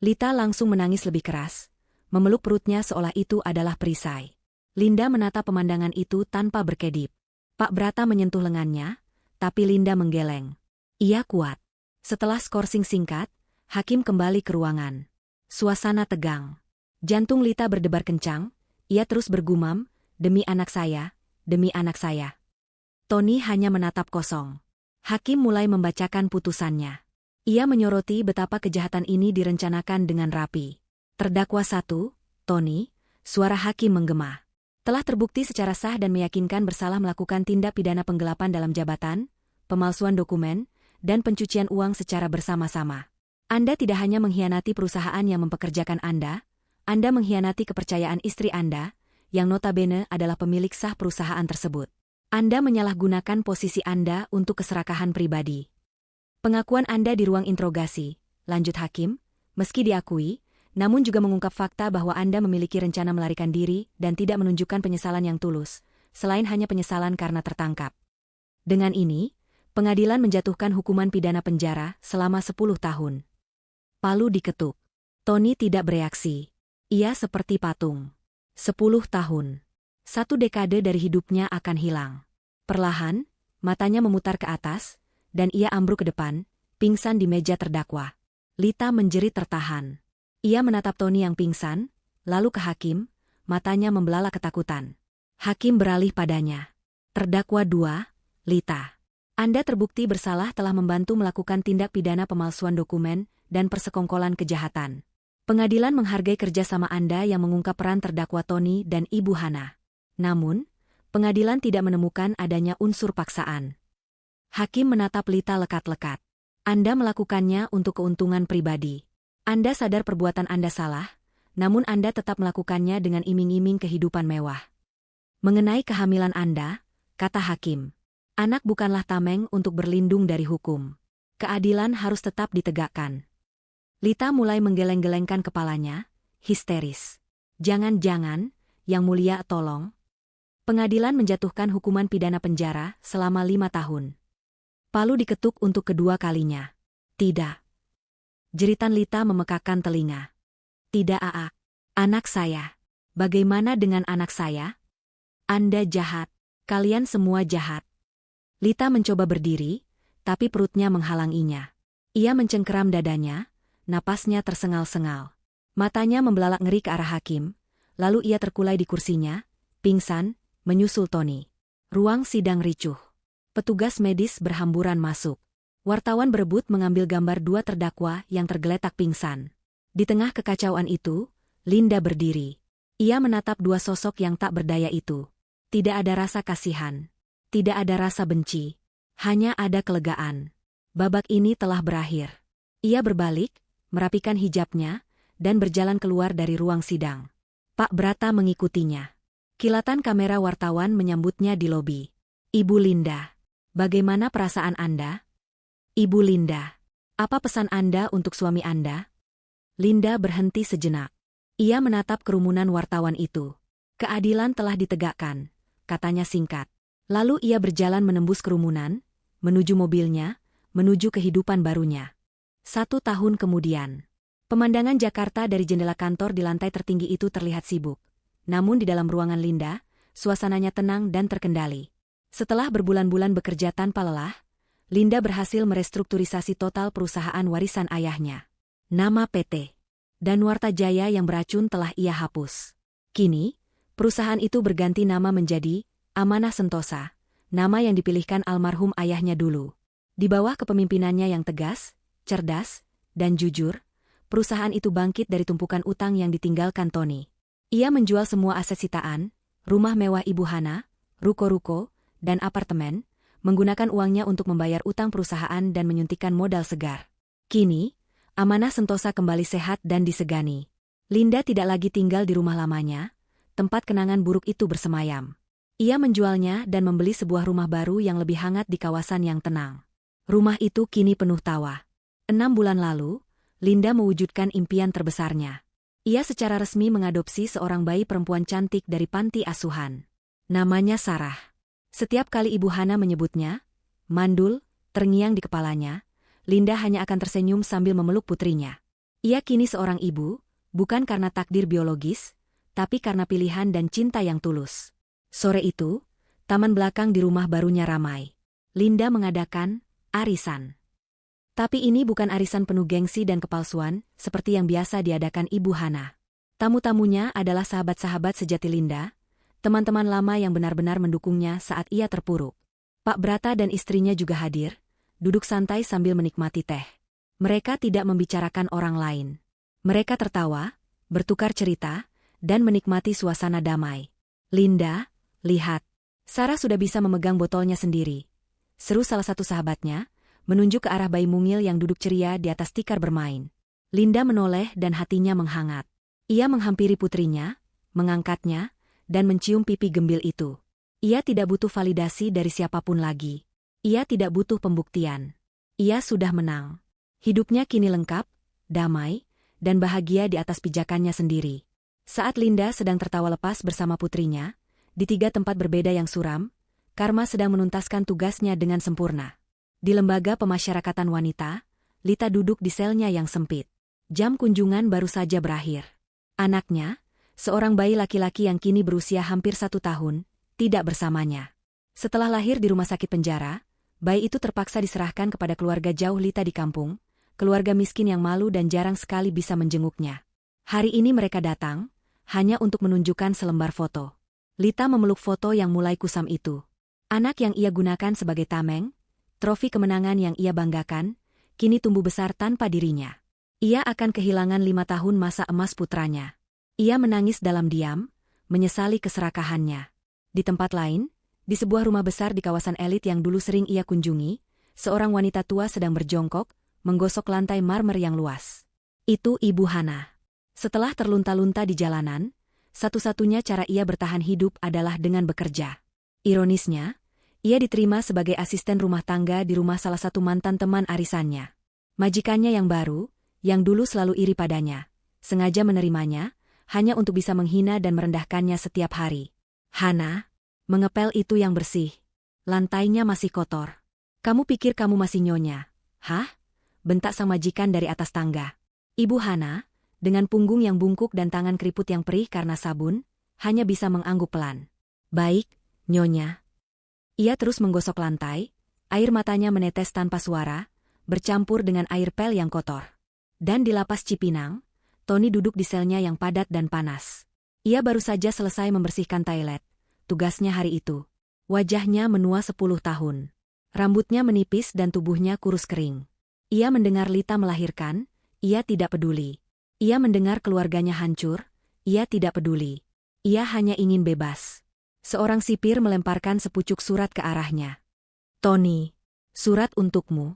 Lita langsung menangis lebih keras, memeluk perutnya seolah itu adalah perisai. Linda menatap pemandangan itu tanpa berkedip. Pak Brata menyentuh lengannya, tapi Linda menggeleng. Ia kuat. Setelah skorsing singkat, hakim kembali ke ruangan. Suasana tegang. Jantung Lita berdebar kencang, ia terus bergumam, demi anak saya, demi anak saya. Tony hanya menatap kosong. Hakim mulai membacakan putusannya. Ia menyoroti betapa kejahatan ini direncanakan dengan rapi. Terdakwa 1, Tony, suara hakim menggema. Telah terbukti secara sah dan meyakinkan bersalah melakukan tindak pidana penggelapan dalam jabatan, pemalsuan dokumen, dan pencucian uang secara bersama-sama. Anda tidak hanya mengkhianati perusahaan yang mempekerjakan Anda mengkhianati kepercayaan istri Anda, yang notabene adalah pemilik sah perusahaan tersebut. Anda menyalahgunakan posisi Anda untuk keserakahan pribadi. Pengakuan Anda di ruang interogasi, lanjut hakim, meski diakui, namun juga mengungkap fakta bahwa Anda memiliki rencana melarikan diri dan tidak menunjukkan penyesalan yang tulus, selain hanya penyesalan karena tertangkap. Dengan ini, pengadilan menjatuhkan hukuman pidana penjara selama 10 tahun. Palu diketuk. Tony tidak bereaksi. Ia seperti patung. 10 tahun. 1 dekade dari hidupnya akan hilang. Perlahan, matanya memutar ke atas, dan ia ambruk ke depan, pingsan di meja terdakwa. Lita menjerit tertahan. Ia menatap Tony yang pingsan, lalu ke hakim, matanya membelalak ketakutan. Hakim beralih padanya. Terdakwa 2, Lita. Anda terbukti bersalah telah membantu melakukan tindak pidana pemalsuan dokumen dan persekongkolan kejahatan. Pengadilan menghargai kerjasama Anda yang mengungkap peran terdakwa Tony dan Ibu Hana. Namun, pengadilan tidak menemukan adanya unsur paksaan. Hakim menatap Lita lekat-lekat. Anda melakukannya untuk keuntungan pribadi. Anda sadar perbuatan Anda salah, namun Anda tetap melakukannya dengan iming-iming kehidupan mewah. Mengenai kehamilan Anda, kata hakim, anak bukanlah tameng untuk berlindung dari hukum. Keadilan harus tetap ditegakkan. Lita mulai menggeleng-gelengkan kepalanya, histeris. Jangan-jangan, Yang Mulia tolong. Pengadilan menjatuhkan hukuman pidana penjara selama 5 tahun. Palu diketuk untuk kedua kalinya. Tidak. Jeritan Lita memekakkan telinga. Tidak, Aa. Anak saya. Bagaimana dengan anak saya? Anda jahat. Kalian semua jahat. Lita mencoba berdiri, tapi perutnya menghalanginya. Ia mencengkeram dadanya, napasnya tersengal-sengal. Matanya membelalak ngeri ke arah hakim, lalu ia terkulai di kursinya, pingsan, menyusul Tony. Ruang sidang ricuh. Petugas medis berhamburan masuk. Wartawan berebut mengambil gambar 2 terdakwa yang tergeletak pingsan. Di tengah kekacauan itu, Linda berdiri. Ia menatap 2 sosok yang tak berdaya itu. Tidak ada rasa kasihan. Tidak ada rasa benci. Hanya ada kelegaan. Babak ini telah berakhir. Ia berbalik, merapikan hijabnya, dan berjalan keluar dari ruang sidang. Pak Brata mengikutinya. Kilatan kamera wartawan menyambutnya di lobi. Ibu Linda, bagaimana perasaan Anda? Ibu Linda, apa pesan Anda untuk suami Anda? Linda berhenti sejenak. Ia menatap kerumunan wartawan itu. Keadilan telah ditegakkan, katanya singkat. Lalu ia berjalan menembus kerumunan, menuju mobilnya, menuju kehidupan barunya. 1 tahun kemudian. Pemandangan Jakarta dari jendela kantor di lantai tertinggi itu terlihat sibuk. Namun di dalam ruangan Linda, suasananya tenang dan terkendali. Setelah berbulan-bulan bekerja tanpa lelah, Linda berhasil merestrukturisasi total perusahaan warisan ayahnya. Nama PT Danuarta Jaya yang beracun telah ia hapus. Kini, perusahaan itu berganti nama menjadi Amanah Sentosa, nama yang dipilihkan almarhum ayahnya dulu. Di bawah kepemimpinannya yang tegas, cerdas, dan jujur, perusahaan itu bangkit dari tumpukan utang yang ditinggalkan Tony. Ia menjual semua aset sitaan, rumah mewah Ibu Hana, ruko-ruko, dan apartemen, menggunakan uangnya untuk membayar utang perusahaan dan menyuntikkan modal segar. Kini, Amanah Sentosa kembali sehat dan disegani. Linda tidak lagi tinggal di rumah lamanya, tempat kenangan buruk itu bersemayam. Ia menjualnya dan membeli sebuah rumah baru yang lebih hangat di kawasan yang tenang. Rumah itu kini penuh tawa. 6 bulan lalu, Linda mewujudkan impian terbesarnya. Ia secara resmi mengadopsi seorang bayi perempuan cantik dari panti asuhan. Namanya Sarah. Setiap kali Ibu Hana menyebutnya, mandul, terngiang di kepalanya, Linda hanya akan tersenyum sambil memeluk putrinya. Ia kini seorang ibu, bukan karena takdir biologis, tapi karena pilihan dan cinta yang tulus. Sore itu, taman belakang di rumah barunya ramai. Linda mengadakan arisan. Tapi ini bukan arisan penuh gengsi dan kepalsuan, seperti yang biasa diadakan Ibu Hana. Tamu-tamunya adalah sahabat-sahabat sejati Linda, teman-teman lama yang benar-benar mendukungnya saat ia terpuruk. Pak Brata dan istrinya juga hadir, duduk santai sambil menikmati teh. Mereka tidak membicarakan orang lain. Mereka tertawa, bertukar cerita, dan menikmati suasana damai. Linda, lihat. Sarah sudah bisa memegang botolnya sendiri. Seru salah satu sahabatnya, menunjuk ke arah bayi mungil yang duduk ceria di atas tikar bermain. Linda menoleh dan hatinya menghangat. Ia menghampiri putrinya, mengangkatnya, dan mencium pipi gembil itu. Ia tidak butuh validasi dari siapapun lagi. Ia tidak butuh pembuktian. Ia sudah menang. Hidupnya kini lengkap, damai, dan bahagia di atas pijakannya sendiri. Saat Linda sedang tertawa lepas bersama putrinya, di 3 tempat berbeda yang suram, Karma sedang menuntaskan tugasnya dengan sempurna. Di lembaga pemasyarakatan wanita, Lita duduk di selnya yang sempit. Jam kunjungan baru saja berakhir. Anaknya, seorang bayi laki-laki yang kini berusia hampir 1 tahun, tidak bersamanya. Setelah lahir di rumah sakit penjara, bayi itu terpaksa diserahkan kepada keluarga jauh Lita di kampung, keluarga miskin yang malu dan jarang sekali bisa menjenguknya. Hari ini mereka datang, hanya untuk menunjukkan selembar foto. Lita memeluk foto yang mulai kusam itu. Anak yang ia gunakan sebagai tameng, trofi kemenangan yang ia banggakan, kini tumbuh besar tanpa dirinya. Ia akan kehilangan 5 tahun masa emas putranya. Ia menangis dalam diam, menyesali keserakahannya. Di tempat lain, di sebuah rumah besar di kawasan elit yang dulu sering ia kunjungi, seorang wanita tua sedang berjongkok, menggosok lantai marmer yang luas. Itu Ibu Hana. Setelah terlunta-lunta di jalanan, satu-satunya cara ia bertahan hidup adalah dengan bekerja. Ironisnya, ia diterima sebagai asisten rumah tangga di rumah salah satu mantan teman arisannya. Majikannya yang baru, yang dulu selalu iri padanya, sengaja menerimanya, hanya untuk bisa menghina dan merendahkannya setiap hari. Hana, mengepel itu yang bersih. Lantainya masih kotor. Kamu pikir kamu masih nyonya? Hah? Bentak sang majikan dari atas tangga. Ibu Hana, dengan punggung yang bungkuk dan tangan keriput yang perih karena sabun, hanya bisa mengangguk pelan. Baik, nyonya. Ia terus menggosok lantai, air matanya menetes tanpa suara, bercampur dengan air pel yang kotor. Dan di lapas Cipinang, Tony duduk di selnya yang padat dan panas. Ia baru saja selesai membersihkan toilet. Tugasnya hari itu. Wajahnya menua 10 tahun. Rambutnya menipis dan tubuhnya kurus kering. Ia mendengar Lita melahirkan, ia tidak peduli. Ia mendengar keluarganya hancur, ia tidak peduli. Ia hanya ingin bebas. Seorang sipir melemparkan sepucuk surat ke arahnya. Tony, surat untukmu.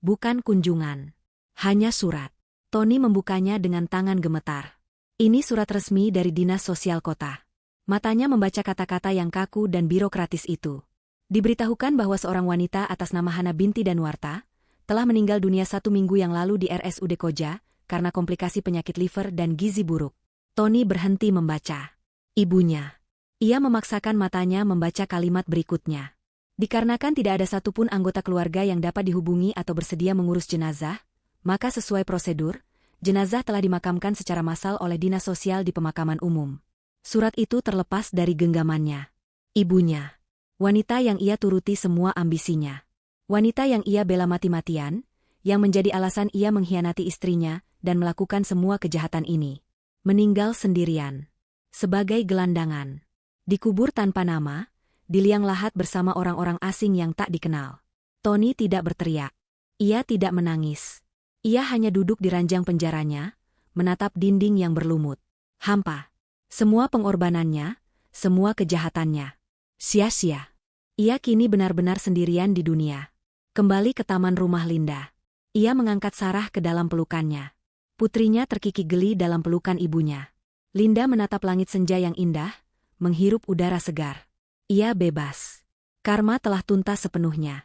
Bukan kunjungan. Hanya surat. Tony membukanya dengan tangan gemetar. Ini surat resmi dari Dinas Sosial Kota. Matanya membaca kata-kata yang kaku dan birokratis itu. Diberitahukan bahwa seorang wanita atas nama Hana binti Danuarta telah meninggal dunia 1 minggu yang lalu di RSUD Koja karena komplikasi penyakit liver dan gizi buruk. Tony berhenti membaca. Ibunya. Ia memaksakan matanya membaca kalimat berikutnya. Dikarenakan tidak ada satupun anggota keluarga yang dapat dihubungi atau bersedia mengurus jenazah, maka sesuai prosedur, jenazah telah dimakamkan secara massal oleh Dinas Sosial di pemakaman umum. Surat itu terlepas dari genggamannya. Ibunya. Wanita yang ia turuti semua ambisinya. Wanita yang ia bela mati-matian, yang menjadi alasan ia mengkhianati istrinya dan melakukan semua kejahatan ini. Meninggal sendirian. Sebagai gelandangan. Dikubur tanpa nama, di liang lahat bersama orang-orang asing yang tak dikenal. Tony tidak berteriak. Ia tidak menangis. Ia hanya duduk di ranjang penjaranya, menatap dinding yang berlumut. Hampa. Semua pengorbanannya, semua kejahatannya. Sia-sia. Ia kini benar-benar sendirian di dunia. Kembali ke taman rumah Linda. Ia mengangkat Sarah ke dalam pelukannya. Putrinya terkikik geli dalam pelukan ibunya. Linda menatap langit senja yang indah, menghirup udara segar. Ia bebas. Karma telah tuntas sepenuhnya.